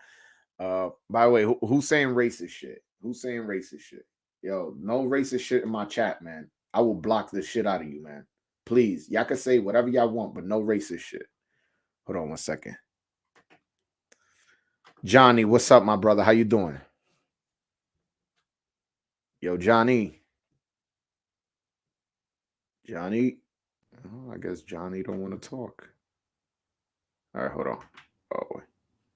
Speaker 1: By the way, who's saying racist shit? Who's saying racist shit? Yo, no racist shit in my chat, man. I will block the shit out of you, man. Please, y'all can say whatever y'all want, but no racist shit. Hold on one second. Johnny, what's up, my brother? How you doing? Yo, Johnny. Johnny. Oh, I guess Johnny don't want to talk. All right, hold on. Oh,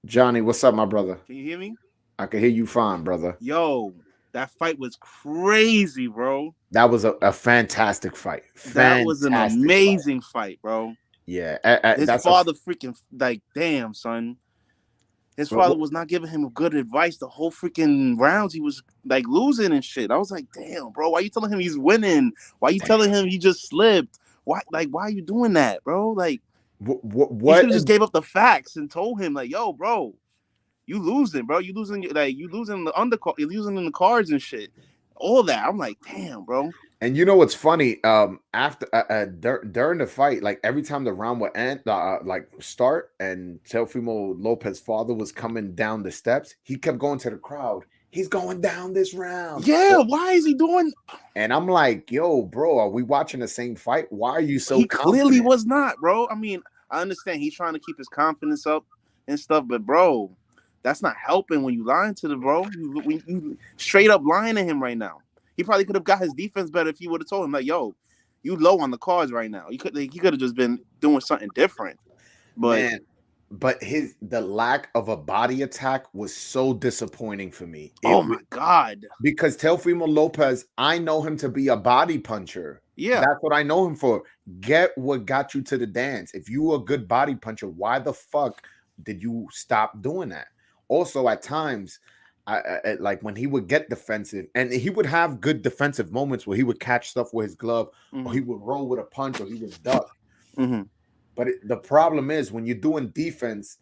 Speaker 1: Johnny, what's up, my brother?
Speaker 4: Can you hear me?
Speaker 1: I can hear you fine, brother.
Speaker 4: Yo, that fight was crazy, bro.
Speaker 1: That was a fantastic fight.
Speaker 4: That was an
Speaker 1: Fantastic fight.
Speaker 4: amazing fight, bro.
Speaker 1: Yeah,
Speaker 4: His
Speaker 1: that's
Speaker 4: father freaking like, damn, son. His father
Speaker 1: Well,
Speaker 4: was not giving him good advice the whole freaking rounds. He was like losing and shit. I was like, damn, bro, why you telling him he's winning? Why you telling him he just slipped? Why are you doing that, bro? Like, you
Speaker 1: what
Speaker 4: should have just gave up the facts and told him, like, yo, bro, you losing, bro. You losing the undercard, you're losing in the cards and shit. All that. I'm like, damn, bro.
Speaker 1: And you know what's funny? After during the fight, like every time the round would end, like start, and Teofimo Lopez' father was coming down the steps, he kept going to the crowd. He's going down this round.
Speaker 4: Yeah, why is he doing?
Speaker 1: And I'm like, yo, bro, are we watching the same fight? Why are you so
Speaker 4: He clearly
Speaker 1: confident?
Speaker 4: was not, bro. I mean, I understand he's trying to keep his confidence up and stuff, but bro, that's not helping when you lying to the bro. You straight up lying to him right now. He probably could have got his defense better if you would have told him, like, yo, you low on the cards right now. He could have just been doing something different. But
Speaker 1: Man, but the lack of a body attack was so disappointing for me.
Speaker 4: my God.
Speaker 1: Because Teofimo Lopez, I know him to be a body puncher.
Speaker 4: Yeah.
Speaker 1: That's what I know him for. Get what got you to the dance. If you were a good body puncher, why the fuck did you stop doing that? Also, at times, I like when he would get defensive, and he would have good defensive moments where he would catch stuff with his glove, or he would roll with a punch, or he would duck. But the problem is when you're doing defense,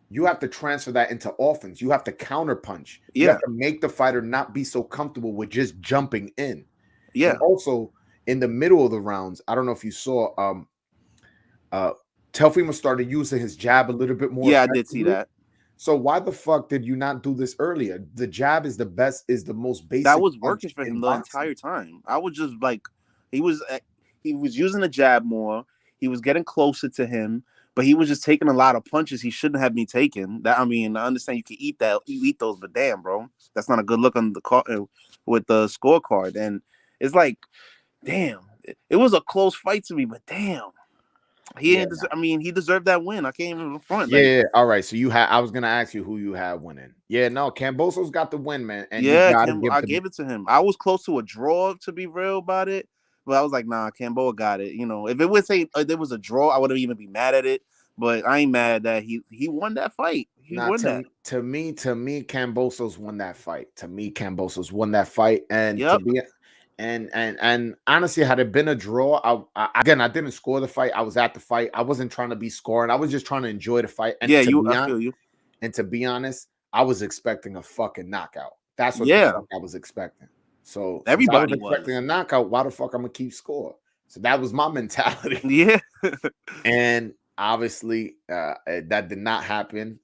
Speaker 1: you have to transfer that into offense. You have to counter punch.
Speaker 4: Yeah.
Speaker 1: You have to make the fighter not be so comfortable with just jumping in.
Speaker 4: Yeah.
Speaker 1: And also in the middle of the rounds, I don't know if you saw Teofimo started using his jab a little bit more.
Speaker 4: Yeah, I did see that.
Speaker 1: So why the fuck did you not do this earlier? The jab is the most basic.
Speaker 4: That was working for him the entire time. I was just like, he was using the jab more. He was getting closer to him, but he was just taking a lot of punches he shouldn't have been taking. That, I mean, I understand you can eat those, but damn, bro, that's not a good look on the card with the scorecard. And it's like, damn, it was a close fight to me, but damn. He deserved that win. I can't even front.
Speaker 1: Yeah. All right. So I was gonna ask you who you had winning. Yeah. No, Kambosos got the win, man. And
Speaker 4: yeah, I gave it to him. I was close to a draw, to be real about it, but I was like, nah, Kamboa got it. You know, if it would say there was a draw, I wouldn't even be mad at it. But I ain't mad that he won that fight. He won that.
Speaker 1: To me, Kambosos won that fight. To me, Kambosos won that fight, and
Speaker 4: yep.
Speaker 1: to be. And honestly, had it been a draw, I didn't score the fight. I was at the fight. I wasn't trying to be scoring. I was just trying to enjoy the fight. And
Speaker 4: yeah, I feel you.
Speaker 1: And to be honest, I was expecting a fucking knockout. That's what the fuck I was expecting. So
Speaker 4: everybody
Speaker 1: was expecting a knockout. Why the fuck I'm gonna keep score? So that was my mentality.
Speaker 4: Yeah.
Speaker 1: And obviously, that did not happen.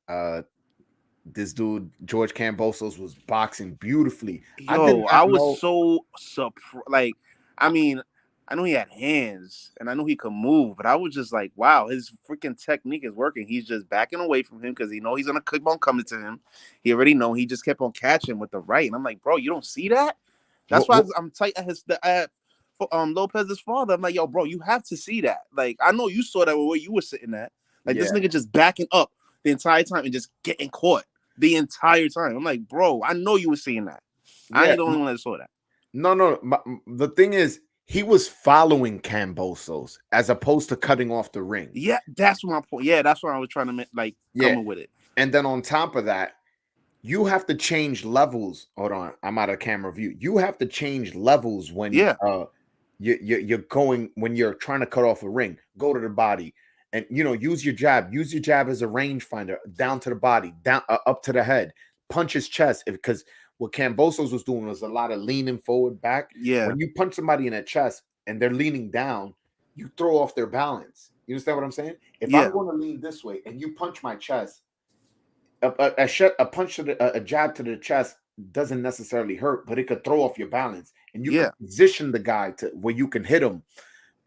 Speaker 1: This dude George Kambosos was boxing beautifully.
Speaker 4: Yo, I was so surprised. Like, I mean, I know he had hands and I know he could move, but I was just like, wow, his freaking technique is working. He's just backing away from him because he know he's gonna keep on coming to him. He already know. He just kept on catching with the right, and I'm like, bro, you don't see that? That's why I'm tight at Lopez's father. I'm like, yo, bro, you have to see that. Like, I know you saw that where you were sitting at. Like, this nigga just backing up the entire time and just getting caught the entire time. I'm like, bro, I know you were seeing that. Yeah. I ain't the only one that saw that.
Speaker 1: No. The thing is, he was following Kambosos as opposed to cutting off the ring.
Speaker 4: Yeah, that's my point. Yeah, that's why I was trying to come with it.
Speaker 1: And then on top of that, you have to change levels. Hold on, I'm out of camera view. You have to change levels when you're going, when you're trying to cut off a ring. Go to the body. And, use your jab. Use your jab as a rangefinder, down to the body, down up to the head. Punch his chest, because what Kambosos was doing was a lot of leaning forward, back.
Speaker 4: Yeah.
Speaker 1: When you punch somebody in the chest and they're leaning down, you throw off their balance. You understand what I'm saying? If I'm going to lean this way and you punch my chest, a jab to the chest doesn't necessarily hurt, but it could throw off your balance, and you can position the guy to where you can hit him,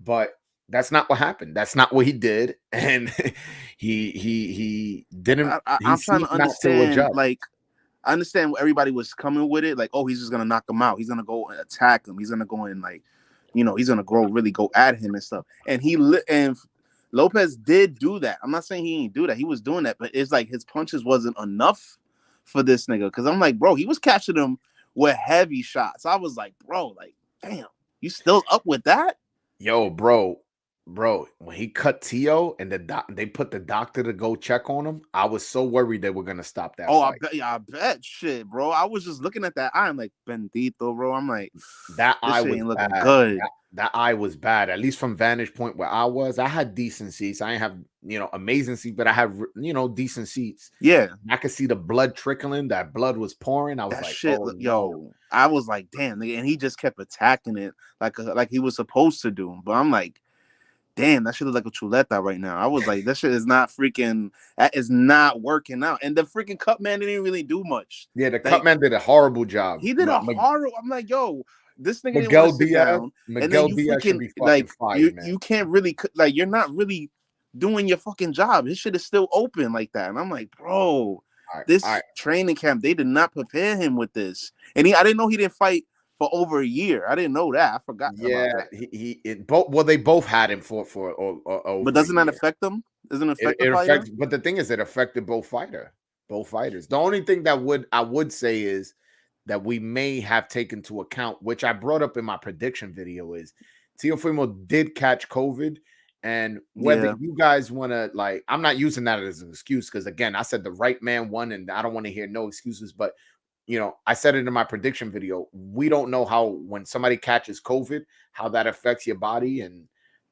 Speaker 1: but. That's not what happened. That's not what he did, and he didn't.
Speaker 4: I'm trying to understand. Like, I understand everybody was coming with it, like, oh, he's just gonna knock him out. He's gonna go and attack him. He's gonna go and like, he's gonna really go at him and stuff. And and Lopez did do that. I'm not saying he didn't do that. He was doing that, but it's like his punches wasn't enough for this nigga. Because I'm like, bro, he was catching him with heavy shots. I was like, bro, like, damn, you still up with that?
Speaker 1: Yo, bro, when he cut Tio and they put the doctor to go check on him, I was so worried they were gonna stop that fight.
Speaker 4: I bet, shit, bro. I was just looking at that eye. I'm like, bendito, bro. I'm like,
Speaker 1: that eye was
Speaker 4: ain't looking
Speaker 1: bad.
Speaker 4: good.
Speaker 1: That eye was bad. At least from vantage point where I was, I had decent seats. I didn't have amazing seats, but I had decent seats.
Speaker 4: Yeah,
Speaker 1: I could see the blood trickling. That blood was pouring. I was
Speaker 4: that
Speaker 1: like,
Speaker 4: shit,
Speaker 1: oh,
Speaker 4: yo.
Speaker 1: no.
Speaker 4: I was like, damn, nigga, and he just kept attacking it like he was supposed to do. But I'm like, damn, that shit is like a chuleta right now. I was like, that shit is not freaking, that is not working out. And the freaking Cup man didn't really do much.
Speaker 1: Yeah, the Cup man did a horrible job.
Speaker 4: He did a horrible. I'm like, yo, this nigga didn't
Speaker 1: Miguel
Speaker 4: want to sit
Speaker 1: Diaz,
Speaker 4: down.
Speaker 1: Miguel
Speaker 4: And then you
Speaker 1: Diaz should
Speaker 4: freaking
Speaker 1: be fucking
Speaker 4: like
Speaker 1: fired, man.
Speaker 4: you can't really like you're not really doing your fucking job. His shit is still open like that. And I'm like, bro, this training camp, they did not prepare him with this. And I didn't know he didn't fight for over a year. I didn't know that. I forgot about that.
Speaker 1: They both had him for
Speaker 4: but doesn't that affect them? Doesn't it affect the fighter?
Speaker 1: But the thing is, it affected both fighters. The only thing that I would say is that we may have taken into account, which I brought up in my prediction video, is Teofimo did catch COVID. And whether you guys want to, like, I'm not using that as an excuse because, again, I said the right man won and I don't want to hear no excuses. But, I said it in my prediction video. We don't know how, when somebody catches COVID, how that affects your body.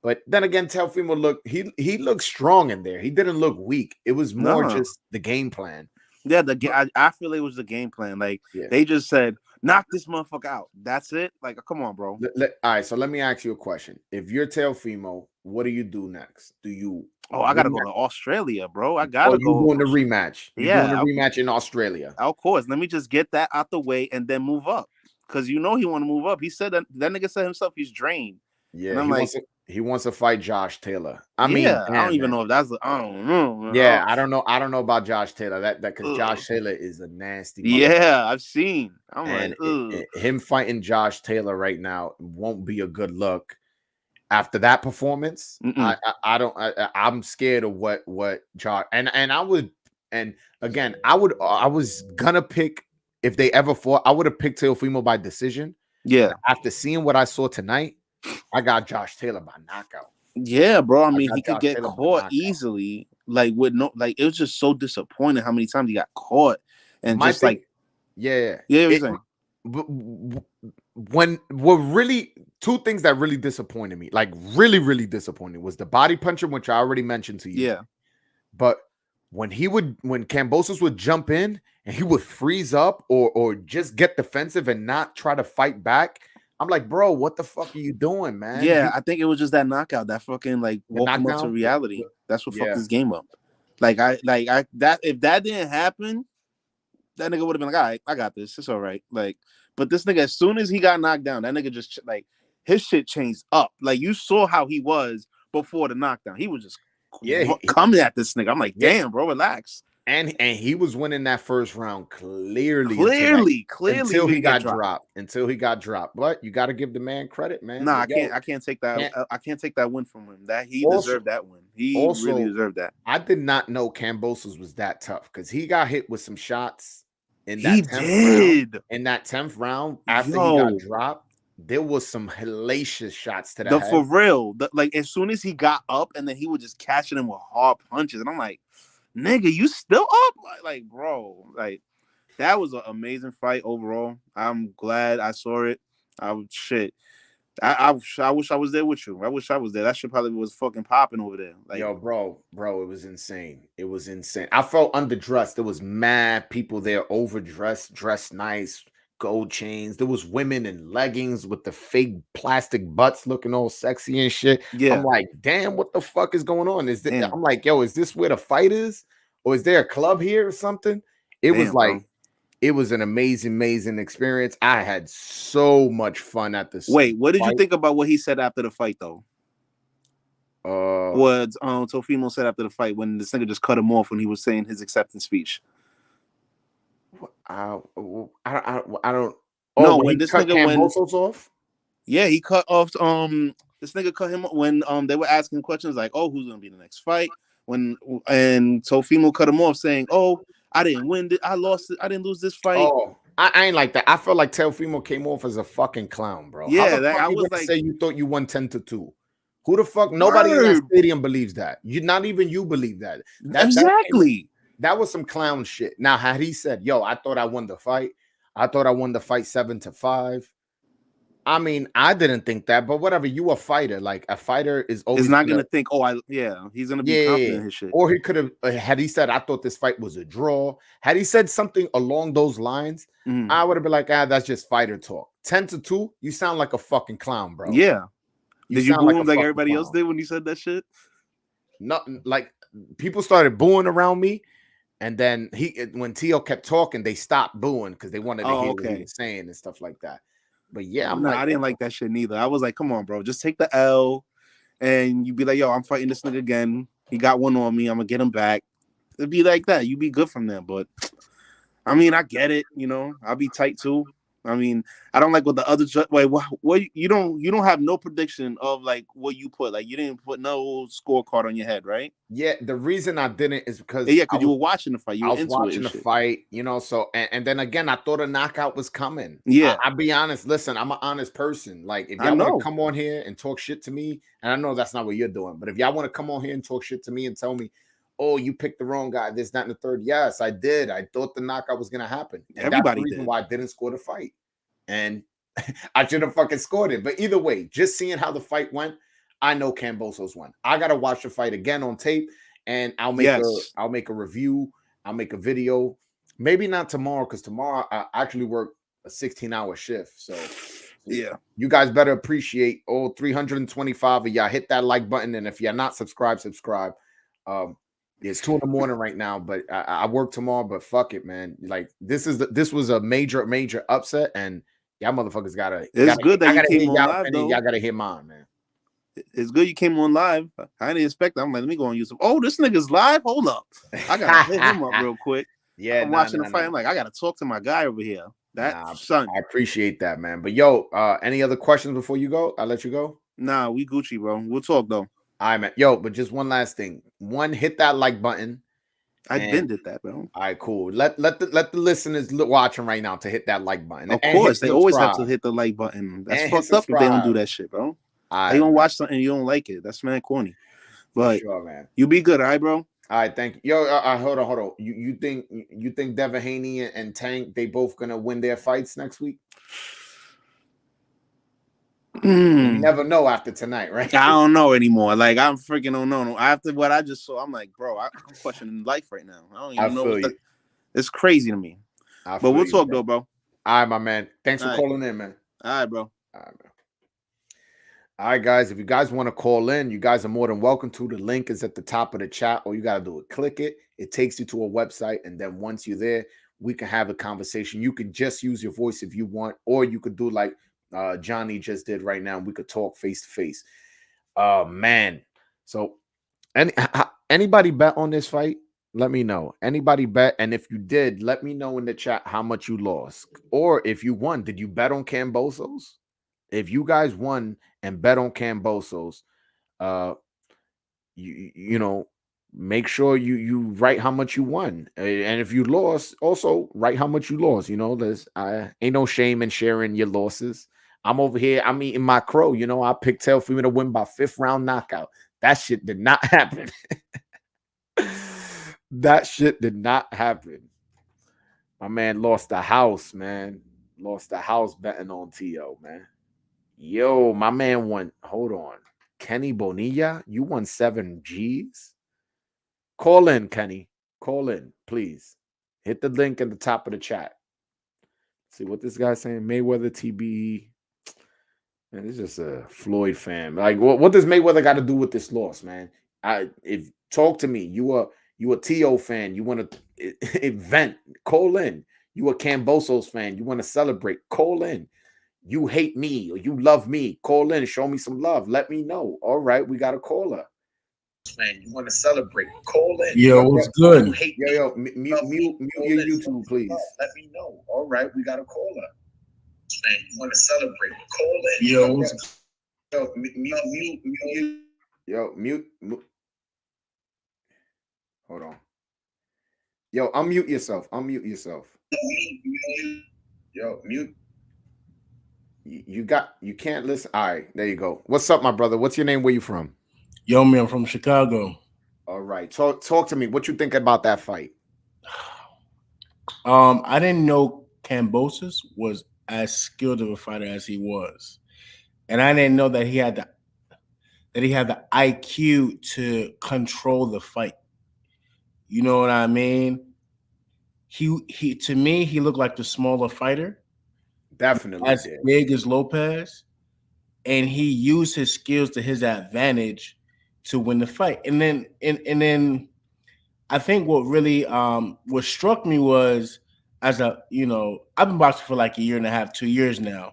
Speaker 1: But then again, Teofimo he looked strong in there. He didn't look weak. It was more just the game plan.
Speaker 4: Yeah, I feel it was the game plan. Like, they just said, knock this motherfucker out. That's it. Like, come on, bro.
Speaker 1: All right, so let me ask you a question. If you're Teofimo, what do you do next? Do you?
Speaker 4: Oh, I gotta go to Australia, bro. I gotta go.
Speaker 1: You're doing the rematch. You're doing the rematch in Australia.
Speaker 4: Of course. Let me just get that out the way and then move up. Because he want to move up. He said that nigga said himself he's drained.
Speaker 1: Yeah, and I'm he wants to fight Josh Taylor. I mean,
Speaker 4: I don't even know if that's. I don't know.
Speaker 1: Yeah, I don't know. I don't know about Josh Taylor. That because Josh Taylor is a nasty.
Speaker 4: Yeah, I've seen.
Speaker 1: Him fighting Josh Taylor right now won't be a good look. After that performance, I'm scared of what Josh and I was gonna pick if they ever fought. I would have picked Teofimo by decision.
Speaker 4: Yeah,
Speaker 1: but after seeing what I saw tonight, I got Josh Taylor by knockout.
Speaker 4: Yeah, bro. I mean, he could get caught easily. Like it was just so disappointing how many times he got caught and what you're saying.
Speaker 1: Two things that really disappointed me, like really disappointing, was the body puncher, which I already mentioned to you.
Speaker 4: Yeah,
Speaker 1: but when Kambosos would jump in and he would freeze up or just get defensive and not try to fight back, I'm like, bro, what the fuck are you doing, man?
Speaker 4: Yeah, I think it was just that knockout that fucking woke him up to reality. That's what fucked his game up. If that didn't happen, that nigga would have been like, all right, I got this. It's all right. But this nigga, as soon as he got knocked down, that nigga just his shit changed up. Like, you saw how he was before the knockdown. He was just coming at this nigga. I'm like, damn, bro, relax.
Speaker 1: And he was winning that first round clearly
Speaker 4: until
Speaker 1: he got dropped. But you got to give the man credit, man.
Speaker 4: Nah, I can't take that. I can't take that win from him. That he deserved that win. He really deserved that.
Speaker 1: I did not know Kambosos was that tough because he got hit with some shots in that
Speaker 4: he
Speaker 1: 10th
Speaker 4: did
Speaker 1: round. In that 10th round, after he got dropped, there was some hellacious shots to the head.
Speaker 4: For real. As soon as he got up, and then he was just catching him with hard punches, and I'm like, nigga, you still up? Bro, that was an amazing fight overall. I'm glad I saw it. I wish I was there with you. I wish I was there. That shit probably was fucking popping over there.
Speaker 1: Yo, bro, it was insane. It was insane. I felt underdressed. There was mad people there, overdressed, dressed nice, gold chains. There was women in leggings with the fake plastic butts looking all sexy and shit. Yeah. I'm like, damn, what the fuck is going on? I'm like, yo, is this where the fight is? Or is there a club here or something? It was like, bro. It was an amazing experience. I had so much fun at this.
Speaker 4: Wait, what did you think about what he said after the fight, though? What Teofimo said after the fight when this nigga just cut him off when he was saying his acceptance speech.
Speaker 1: I don't. Oh,
Speaker 4: No,
Speaker 1: when
Speaker 4: when
Speaker 1: he
Speaker 4: this
Speaker 1: cut
Speaker 4: nigga when
Speaker 1: Kambosos off.
Speaker 4: yeah, he cut off this nigga cut him when they were asking questions like, oh, who's gonna be the next fight? When and Teofimo cut him off saying, oh, I didn't win I lost it, I didn't lose this fight.
Speaker 1: Oh, I ain't like that. I felt like Teofimo came off as a fucking clown, bro. How
Speaker 4: Yeah,
Speaker 1: the
Speaker 4: that
Speaker 1: fuck
Speaker 4: I
Speaker 1: you
Speaker 4: was
Speaker 1: gonna
Speaker 4: like,
Speaker 1: say you thought you won 10-2? Who the fuck? Nobody in that
Speaker 4: word.
Speaker 1: stadium believes that. You not even you believe that.
Speaker 4: Exactly.
Speaker 1: That was some clown shit. Now, had he said, "Yo, I thought I won the fight. I thought I won the fight 7-5." I mean, I didn't think that, but whatever. You a fighter. Like a fighter is
Speaker 4: Is
Speaker 1: always
Speaker 4: not gonna think, oh, he's gonna be confident in his shit.
Speaker 1: Or he could have had he said, "I thought this fight was a draw." Had he said something along those lines, I would have been like, "Ah, that's just fighter talk." 10-2, you sound like a fucking clown, bro.
Speaker 4: Yeah.
Speaker 1: You
Speaker 4: Did you
Speaker 1: sound
Speaker 4: boo
Speaker 1: like a
Speaker 4: him like
Speaker 1: fucking
Speaker 4: everybody else
Speaker 1: clown.
Speaker 4: did when he said that shit?
Speaker 1: Nothing like people started booing around me. And then when Tio kept talking, they stopped booing because they wanted to hear what he was saying and stuff like that. But yeah, I'm like,
Speaker 4: I didn't like that shit neither. I was like, come on, bro, just take the L, and you be like, yo, I'm fighting this nigga again. He got one on me. I'm gonna get him back. It'd be like that. You be good from there. But I mean, I get it. You know, I'll be tight too. I mean, I don't like what the other wait. What you don't have no prediction of like what you put. Like you didn't put no scorecard on your head, right?
Speaker 1: Yeah, the reason I didn't is because
Speaker 4: Yeah, because you were watching the fight. You
Speaker 1: I
Speaker 4: were
Speaker 1: was
Speaker 4: into it
Speaker 1: watching
Speaker 4: and
Speaker 1: the
Speaker 4: shit.
Speaker 1: fight, you know. So and then again, I thought a knockout was coming.
Speaker 4: Yeah,
Speaker 1: I'll be honest. Listen, I'm an honest person. Like if
Speaker 4: I
Speaker 1: y'all want
Speaker 4: know.
Speaker 1: to come on here and talk shit to me, and I know that's not what you're doing, but if y'all want to come on here and talk shit to me and tell me, oh, you picked the wrong guy, this, that, and the third. Yes, I did. I thought the knockout was gonna happen, and that's the
Speaker 4: Everybody
Speaker 1: reason
Speaker 4: did.
Speaker 1: why I didn't score the fight. And I should have fucking scored it. But either way, just seeing how the fight went, I know Kambosos won. I gotta watch the fight again on tape, and I'll make a review. I'll make a video. Maybe not tomorrow, because tomorrow I actually work a 16-hour shift. So
Speaker 4: yeah,
Speaker 1: you guys better appreciate all 325 of y'all. Hit that like button, and if you're not subscribed, subscribe. It's 2 a.m. right now, but I work tomorrow. But fuck it, man. Like this was a major upset, and y'all motherfuckers gotta.
Speaker 4: It's good that you
Speaker 1: gotta
Speaker 4: came
Speaker 1: hear
Speaker 4: on
Speaker 1: y'all
Speaker 4: live,
Speaker 1: opinion.
Speaker 4: though.
Speaker 1: Y'all gotta hear mine, man.
Speaker 4: It's good you came on live. I didn't expect that. I'm like, let me go on YouTube. Oh, this nigga's live. Hold up, I gotta hit him up real quick.
Speaker 1: Yeah,
Speaker 4: I'm watching the fight. I'm like, I gotta talk to my guy over here. Son.
Speaker 1: I appreciate that, man. But yo, any other questions before you go? I'll let you go.
Speaker 4: Nah, we Gucci, bro. We'll talk though.
Speaker 1: All right, man. Yo, but just one last thing. One, hit that like button.
Speaker 4: I did that, bro.
Speaker 1: All right, cool. Let the listeners watching right now to hit that like button.
Speaker 4: Of course, they always have to hit the like button. That's fucked up if they don't do that shit, bro. How you gonna watch something you don't like it? That's man corny. But
Speaker 1: sure, man.
Speaker 4: You be good, all right, bro.
Speaker 1: All right, thank you. Yo, hold on. You think Devin Haney and Tank they both gonna win their fights next week? You never know after tonight, right?
Speaker 4: I don't know anymore. Like I'm freaking don't know. After what I just saw, I'm like, bro, I'm questioning life right now. I don't even know. It's crazy to me. But we'll talk though, bro.
Speaker 1: All right, my man. Thanks for calling in, man.
Speaker 4: All right, bro.
Speaker 1: All right, man. All right, guys. If you guys want to call in, you guys are more than welcome to. The link is at the top of the chat. All you got to do is click it. It takes you to a website. And then once you're there, we can have a conversation. You can just use your voice if you want, or you could do like Johnny just did right now. We could talk face to face. Man. So anybody bet on this fight? Let me know. Anybody bet? And if you did, let me know in the chat how much you lost. Or if you won, did you bet on Kambosos? If you guys won and bet on Kambosos, you know, make sure you write how much you won. And if you lost, also write how much you lost. You know, there's ain't no shame in sharing your losses. I'm over here, I'm eating my crow. You know, I picked Teofimo to win by 5th round knockout. That shit did not happen. That shit did not happen. My man lost the house, man. Lost the house betting on Tio, man. Yo, my man won. Hold on. Kenny Bonilla, you won 7 G's? Call in, Kenny. Call in, please. Hit the link at the top of the chat. See what this guy's saying. Mayweather TBE. Man, it's just a Floyd fan. Like, what does Mayweather got to do with this loss, man? If talk to me. You a Tio fan. You want to event. Call in. You a Kambosos fan. You want to celebrate. Call in. You hate me or you love me. Call in. Show me some love. Let me know. All right, we got a caller.
Speaker 5: Man, you want to celebrate? Call in.
Speaker 6: Yo, what's good?
Speaker 5: You hate me.
Speaker 1: Yo, mute your YouTube, please.
Speaker 5: Let me know. All right, we got a caller. Man, you want to celebrate? Call in.
Speaker 6: Yo, what's
Speaker 1: Yo, mute. Hold on. Yo, unmute yourself. Yo, mute. You can't listen. All right, there you go. What's up, my brother? What's your name? Where you from?
Speaker 6: Yo, man, I'm from Chicago.
Speaker 1: All right. Talk to me. What you think about that fight?
Speaker 6: I didn't know Kambosos was as skilled of a fighter as he was. And I didn't know that he had the IQ to control the fight. You know what I mean? He to me, he looked like the smaller fighter.
Speaker 1: Definitely
Speaker 6: As big as Lopez. And he used his skills to his advantage to win the fight. And then I think what really what struck me was, I've been boxing for like a year and a half, 2 years now.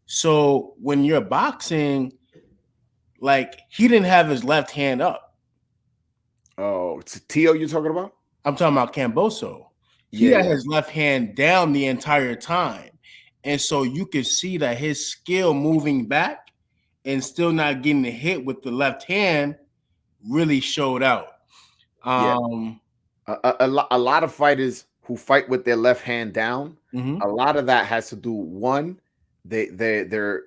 Speaker 6: So when you're boxing, like, he didn't have his left hand up.
Speaker 1: Oh, it's Tio you're talking about?
Speaker 6: I'm talking about Kambosos. He had his left hand down the entire time. And so you could see that his skill moving back and still not getting hit with the left hand really showed out.
Speaker 1: A lot of fighters who fight with their left hand down, a lot of that has to do, one, their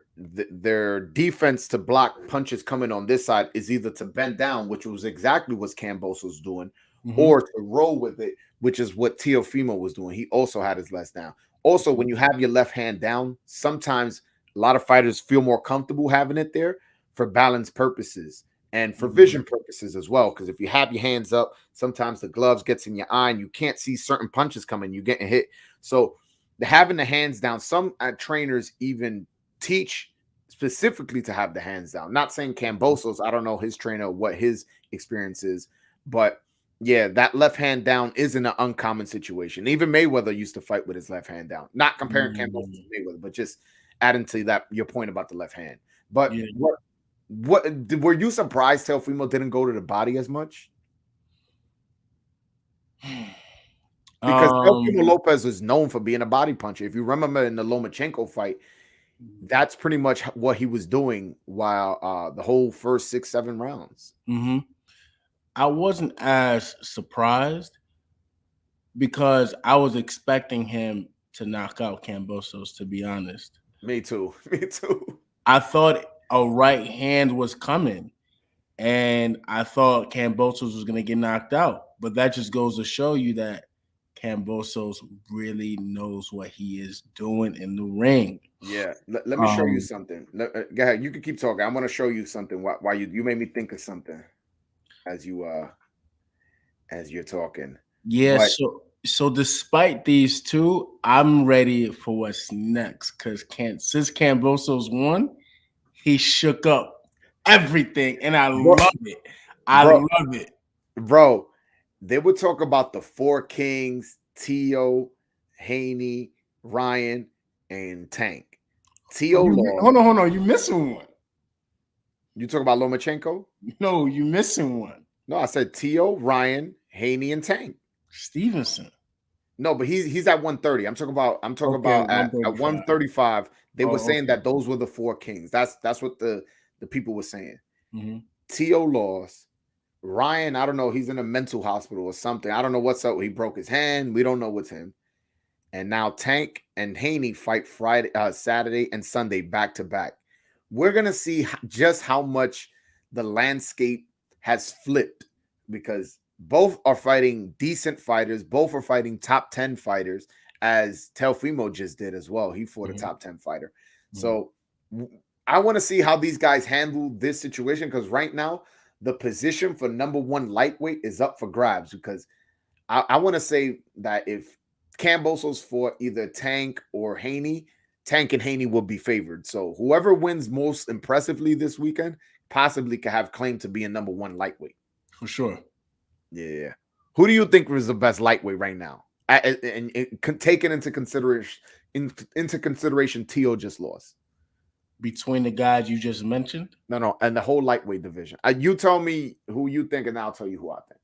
Speaker 1: defense to block punches coming on this side is either to bend down, which was exactly what Kambosos was doing, or to roll with it, which is what Teofimo was doing. He also had his left down. Also, when you have your left hand down, sometimes a lot of fighters feel more comfortable having it there for balance purposes and for vision purposes as well. Because if you have your hands up, sometimes the gloves gets in your eye and you can't see certain punches coming. You're getting hit. So having the hands down, some trainers even teach specifically to have the hands down. Not saying Kambosos, I don't know his trainer, what his experience is, but yeah, that left hand down isn't an uncommon situation. Even Mayweather used to fight with his left hand down. Not comparing Kambosos to Mayweather, but just adding to that your point about the left hand. But what were you surprised Teofimo didn't go to the body as much? Because Teofimo Lopez is known for being a body puncher. If you remember in the Lomachenko fight, that's pretty much what he was doing while the whole first 6-7 rounds.
Speaker 6: I wasn't as surprised because I was expecting him to knock out Kambosos, to be honest.
Speaker 1: Me too.
Speaker 6: I thought a right hand was coming, and I thought Kambosos was going to get knocked out. But that just goes to show you that Kambosos really knows what he is doing in the ring.
Speaker 1: Yeah. Let me show you something. Go ahead. You can keep talking. I want to show you something. Why you made me think of something as you're talking.
Speaker 6: Yeah. But, so despite these two, I'm ready for what's next, because since Kambosos won, he shook up everything, and I love it. Love it,
Speaker 1: bro. They would talk about the four kings: Tio, Haney, Ryan, and Tank. Tio,
Speaker 6: hold on, you missing one.
Speaker 1: You talk about Lomachenko?
Speaker 6: No, you missing one.
Speaker 1: No, I said Tio, Ryan, Haney, and Tank.
Speaker 6: Stevenson.
Speaker 1: No, but he's at 130. I'm talking about at 135. They were saying that those were the four kings. That's what the people were saying. Tio lost. Ryan, I don't know. He's in a mental hospital or something. I don't know what's up. He broke his hand. We don't know what's him. And now Tank and Haney fight Friday, Saturday, and Sunday back to back. We're gonna see just how much the landscape has flipped, because both are fighting decent fighters. Both are fighting top 10 fighters, as Teofimo just did as well. He fought a top 10 fighter. So I want to see how these guys handle this situation, because right now the position for number one lightweight is up for grabs, because I want to say that if Kambosos fought either Tank or Haney, Tank and Haney will be favored. So whoever wins most impressively this weekend possibly could have claim to be a number one lightweight.
Speaker 6: For sure.
Speaker 1: Yeah. Who do you think was the best lightweight right now? And taking into consideration Tio just lost.
Speaker 6: between the guys you just mentioned?
Speaker 1: No, and the whole lightweight division. You tell me who you think, and I'll tell you who I think.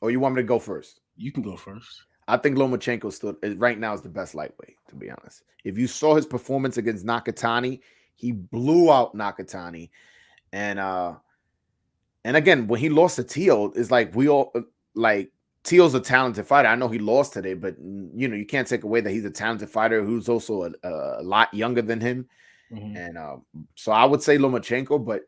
Speaker 1: Or you want me to go first?
Speaker 6: You can go first.
Speaker 1: I think Lomachenko still right now is the best lightweight, to be honest. If you saw his performance against Nakatani, he blew out Nakatani. And again, when he lost to Teo, it's like we all like Teo's a talented fighter. I know he lost today, but you can't take away that he's a talented fighter who's also a lot younger than him.
Speaker 6: Mm-hmm.
Speaker 1: And so I would say Lomachenko, but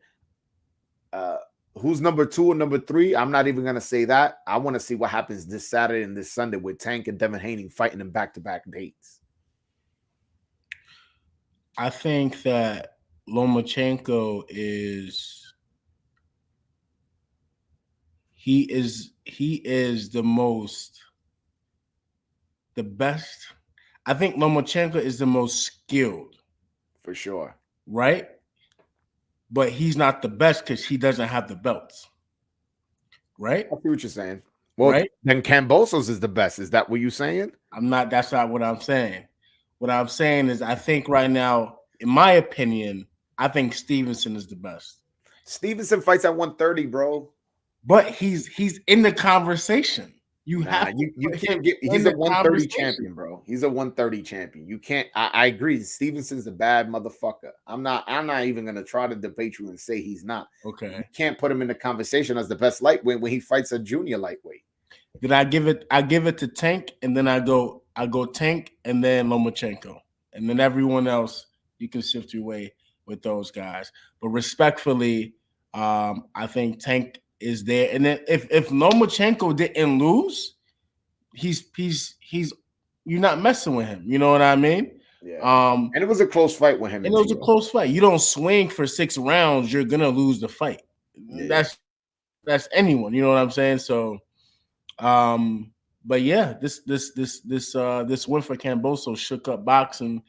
Speaker 1: who's number 2 or number 3? I'm not even gonna say that. I want to see what happens this Saturday and this Sunday with Tank and Devin Haney fighting in back-to-back dates.
Speaker 6: I think that Lomachenko is the best. I think Lomachenko is the most skilled.
Speaker 1: For sure.
Speaker 6: Right? But he's not the best because he doesn't have the belts. Right?
Speaker 1: I see what you're saying. Well,
Speaker 6: right?
Speaker 1: Then Kambosos is the best. Is that what you're saying?
Speaker 6: That's not what I'm saying. What I'm saying is I think right now, in my opinion, I think Stevenson is the best.
Speaker 1: Stevenson fights at 130, bro.
Speaker 6: But he's in the conversation. You can't
Speaker 1: get. He's a 130 champion, bro. He's a 130 champion. You can't. I agree. Stevenson's a bad motherfucker. I'm not even gonna try to debate you and say he's not.
Speaker 6: Okay.
Speaker 1: You can't put him in the conversation as the best lightweight when he fights a junior lightweight.
Speaker 6: Then I give it to Tank, and then I go Tank, and then Lomachenko, and then everyone else you can shift your way with those guys. But respectfully, I think Tank is there, and then if Lomachenko didn't lose, he's you're not messing with him. You know what I mean?
Speaker 1: Yeah. And it was a close fight with him.
Speaker 6: And it was a close fight. You don't swing for 6 rounds, you're gonna lose the fight. Yeah. That's anyone. You know what I'm saying? So, but yeah, this win for Kambosos shook up boxing,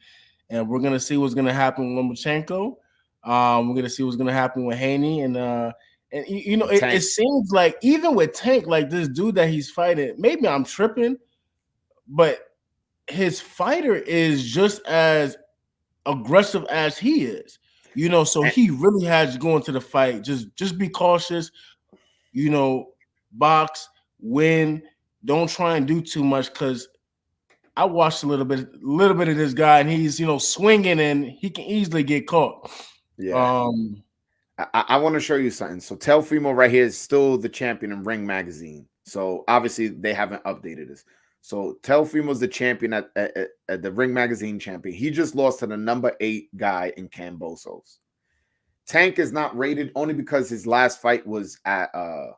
Speaker 6: and we're gonna see what's gonna happen with Lomachenko. We're gonna see what's gonna happen with Haney, and it seems like even with Tank, like this dude that he's fighting, maybe I'm tripping, but his fighter is just as aggressive as he is. So he really has to go into the fight. Just be cautious. Box, win. Don't try and do too much, because I watched a little bit of this guy, and he's swinging, and he can easily get caught.
Speaker 1: Yeah. I want to show you something. So Teofimo right here is still the champion in Ring Magazine. So obviously they haven't updated this. So Teofimo's the champion at the Ring Magazine champion. He just lost to the number 8 guy in Kambosos. Tank is not rated only because his last fight was at the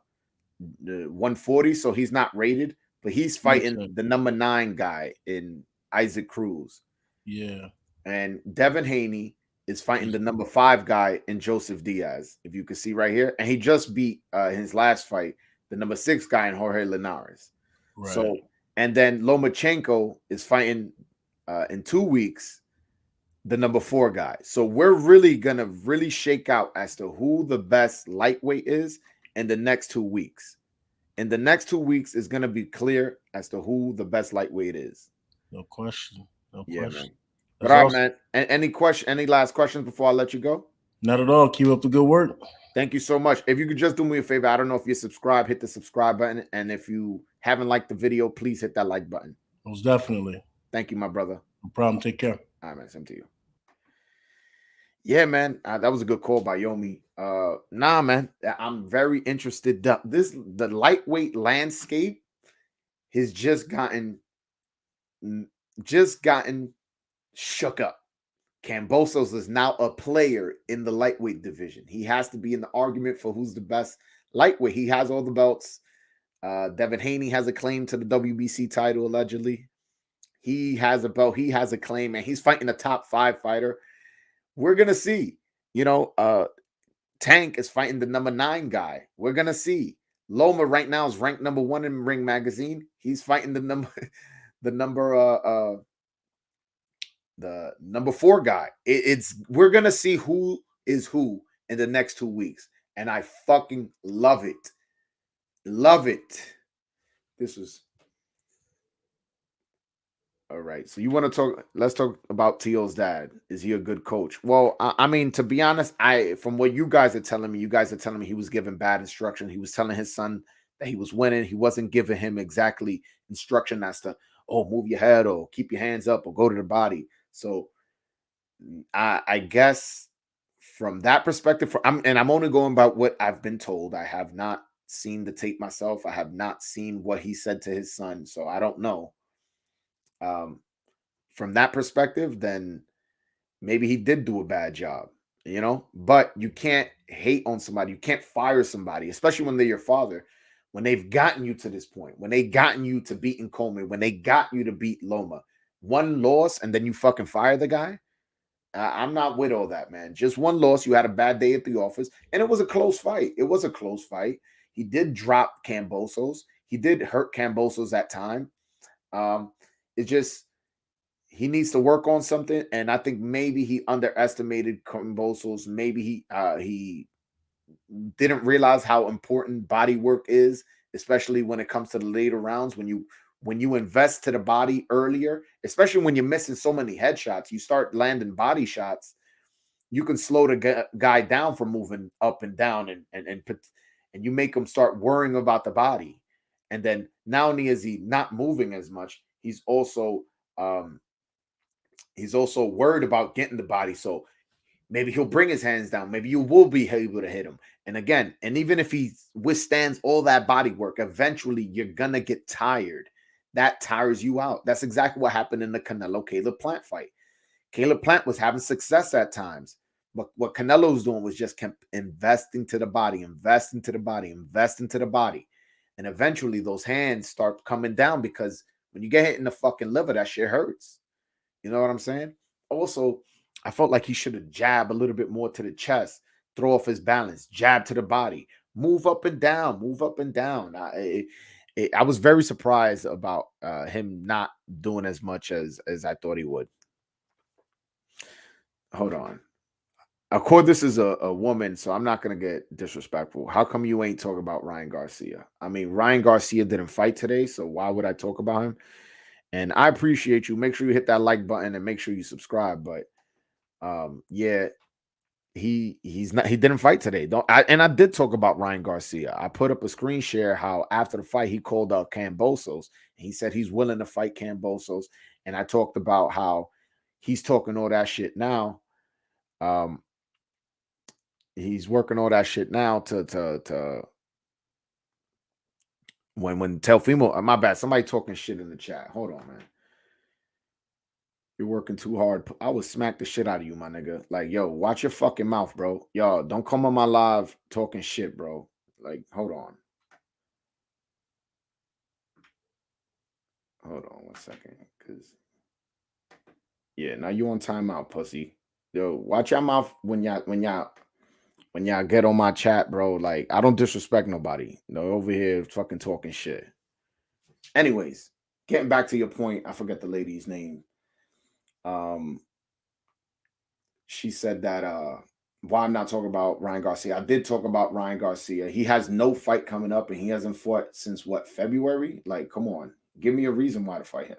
Speaker 1: 140, so he's not rated. But he's fighting the number 9 guy in Isaac Cruz.
Speaker 6: Yeah.
Speaker 1: And Devin Haney is fighting the number 5 guy in Joseph Diaz, if you can see right here. And he just beat his last fight, the number 6 guy in Jorge Linares. Right. So, and then Lomachenko is fighting in 2 weeks, the number 4 guy. So we're really going to shake out as to who the best lightweight is in the next 2 weeks. In the next 2 weeks is going to be clear as to who the best lightweight is.
Speaker 6: No question.
Speaker 1: Yeah, man. But all right, man. Any last questions before I let you go?
Speaker 6: Not at all. Keep up the good work.
Speaker 1: Thank you so much. If you could just do me a favor, I don't know if you're subscribed, hit the subscribe button. And if you haven't liked the video, please hit that like button.
Speaker 6: Most definitely.
Speaker 1: Thank you, my brother.
Speaker 6: No problem. Take care.
Speaker 1: All right, man. Same to you. Yeah, man. That was a good call by Yomi. Nah, man. I'm very interested. The lightweight landscape has just gotten shook up. Kambosos is now a player in the lightweight division. He has to be in the argument for who's the best lightweight. He has all the belts. Devin Haney has a claim to the WBC title, allegedly. He has a belt. He has a claim, and he's fighting a top 5 fighter. We're going to see. Tank is fighting the number 9 guy. We're going to see. Loma right now is ranked number 1 in Ring Magazine. He's fighting the number 4 guy. We're gonna see who is who in the next 2 weeks, and I fucking love it. Love it. This was All right. So you want to talk? Let's talk about Teo's dad. Is he a good coach? Well, I mean, to be honest, from what you guys are telling me, he was giving bad instruction. He was telling his son that he was winning. He wasn't giving him exactly instruction as to, oh, move your head or keep your hands up or go to the body. So I guess from that perspective, I'm only going about what I've been told. I have not seen the tape myself. I have not seen what he said to his son, so I don't know. From that perspective, then maybe he did do a bad job, but you can't hate on somebody. You can't fire somebody, especially when they're your father, when they've gotten you to this point, when they gotten you to beating Coleman, when they got you to beat Loma. One loss and then you fucking fire the guy. I'm not with all that, man. Just one loss. You had a bad day at the office, and it was a close fight. It was a close fight. He did drop Kambosos. He did hurt Kambosos at time. It just he needs to work on something, and I think maybe he underestimated Kambosos. Maybe he didn't realize how important body work is, especially when it comes to the later rounds. When you invest to the body earlier, especially when you're missing so many headshots, you start landing body shots. You can slow the guy down from moving up and down, and you make him start worrying about the body. And then not only is he not moving as much, he's also worried about getting the body. So maybe he'll bring his hands down. Maybe you will be able to hit him. And again, and even if he withstands all that body work, eventually you're going to get tired. That tires you out. That's exactly what happened in the Canelo-Caleb Plant fight. Caleb Plant was having success at times. But what Canelo was doing was just kept investing to the body, investing to the body, investing to the body. And eventually those hands start coming down because when you get hit in the fucking liver, that shit hurts. You know what I'm saying? Also, I felt like he should have jabbed a little bit more to the chest, throw off his balance, jab to the body, move up and down, move up and down. I was very surprised about him not doing as much as I thought he would. Hold on. Of course, this is a woman, so I'm not going to get disrespectful. How come you ain't talking about Ryan Garcia? I mean, Ryan Garcia didn't fight today, so why would I talk about him? And I appreciate you. Make sure you hit that like button and make sure you subscribe. But yeah, he didn't fight today. I did talk about Ryan Garcia. I put up a screen share how after the fight he called out Kambosos. He said he's willing to fight Kambosos, and I talked about how he's talking all that shit now. He's working all that shit now to when Teofimo. My bad. Somebody talking shit in the chat. Hold on, man. You're working too hard. I would smack the shit out of you, my nigga. Like, yo, watch your fucking mouth, bro. Y'all, don't come on my live talking shit, bro. Like, hold on. Hold on 1 second. Cause yeah, now you on timeout, pussy. Yo, watch your mouth when y'all get on my chat, bro. Like, I don't disrespect nobody. No, over here fucking talking shit. Anyways, getting back to your point, I forget the lady's name. She said that why I'm not talking about Ryan Garcia. I did talk about Ryan Garcia. He has no fight coming up, and he hasn't fought since what, February? Like, come on, give me a reason why to fight him.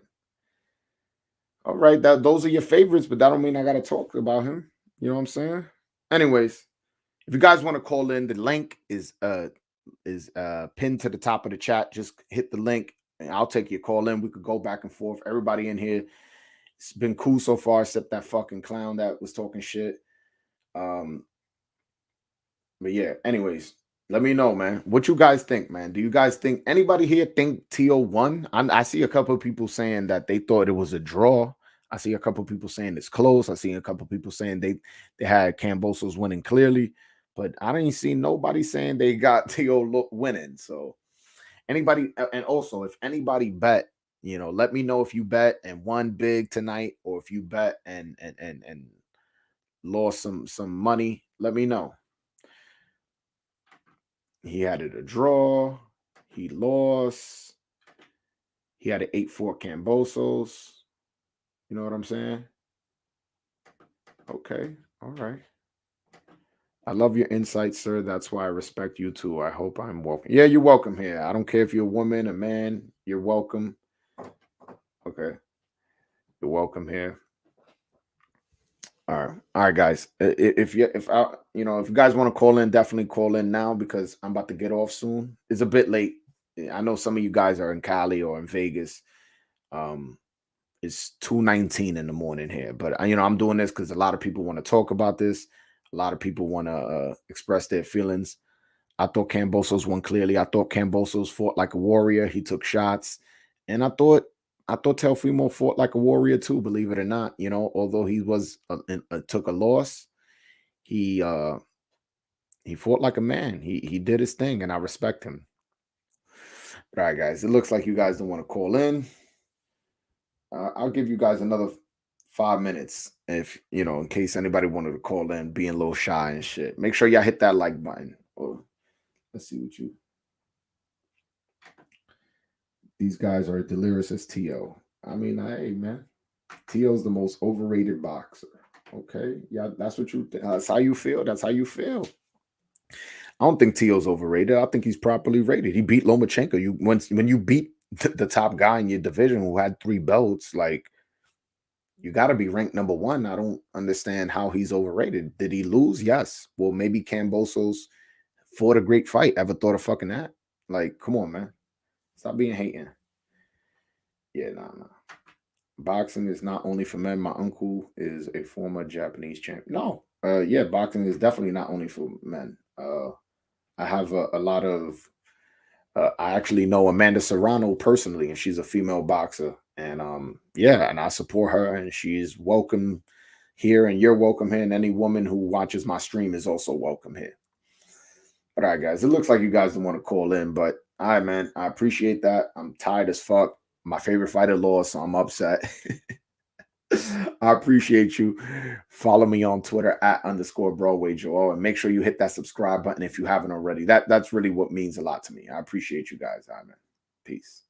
Speaker 1: All right, those are your favorites, but that don't mean I gotta talk about him. You know what I'm saying? Anyways, if you guys want to call in, the link is pinned to the top of the chat. Just hit the link, and I'll take your call in. We could go back and forth. Everybody in here. It's been cool so far, except that fucking clown that was talking shit. But yeah, anyways, let me know, man. What you guys think, man? Do you guys think anybody here think Teo won? I see a couple of people saying that they thought it was a draw. I see a couple of people saying it's close. I see a couple of people saying they had Kambosos winning clearly, but I didn't see nobody saying they got Teo winning. So anybody, and also if anybody bet, let me know if you bet and won big tonight, or if you bet and lost some money. Let me know. He had it a draw. He lost. He had an 8-4 Kambosos. You know what I'm saying? Okay. All right. I love your insight, sir. That's why I respect you too. I hope I'm welcome. Yeah, you're welcome here. I don't care if you're a woman, a man. You're welcome. Okay. You're welcome here. All right, guys. If you guys want to call in, definitely call in now because I'm about to get off soon. It's a bit late. I know some of you guys are in Cali or in Vegas. It's 2:19 in the morning here, but I'm doing this because a lot of people want to talk about this. A lot of people want to express their feelings. I thought Kambosos won clearly. I thought Kambosos fought like a warrior. He took shots, and I thought Teofimo fought like a warrior too. Believe it or not, although he was took a loss, he fought like a man. He did his thing, and I respect him. All right, guys. It looks like you guys don't want to call in. I'll give you guys another 5 minutes if in case anybody wanted to call in, being a little shy and shit. Make sure y'all hit that like button. Or let's see what you. These guys are delirious as Tio. I mean, hey man, Tio's the most overrated boxer. Okay, yeah, that's what you. That's how you feel. That's how you feel. I don't think Tio's overrated. I think he's properly rated. He beat Lomachenko. When you beat the top guy in your division who had 3 belts, like you got to be ranked number 1. I don't understand how he's overrated. Did he lose? Yes. Well, maybe Kambosos fought a great fight. Ever thought of fucking that? Like, come on, man. Stop being hating. Yeah, nah. Boxing is not only for men. My uncle is a former Japanese champion. No. Yeah, boxing is definitely not only for men. I have a lot of I actually know Amanda Serrano personally, and she's a female boxer. And and I support her, and she's welcome here, and you're welcome here. And any woman who watches my stream is also welcome here. All right, guys. It looks like you guys don't want to call in, but all right, man. I appreciate that. I'm tired as fuck. My favorite fighter lost, so I'm upset. I appreciate you. Follow me on Twitter @_BroadwayJoel, and make sure you hit that subscribe button if you haven't already. That's really what means a lot to me. I appreciate you guys. All right, man. Peace.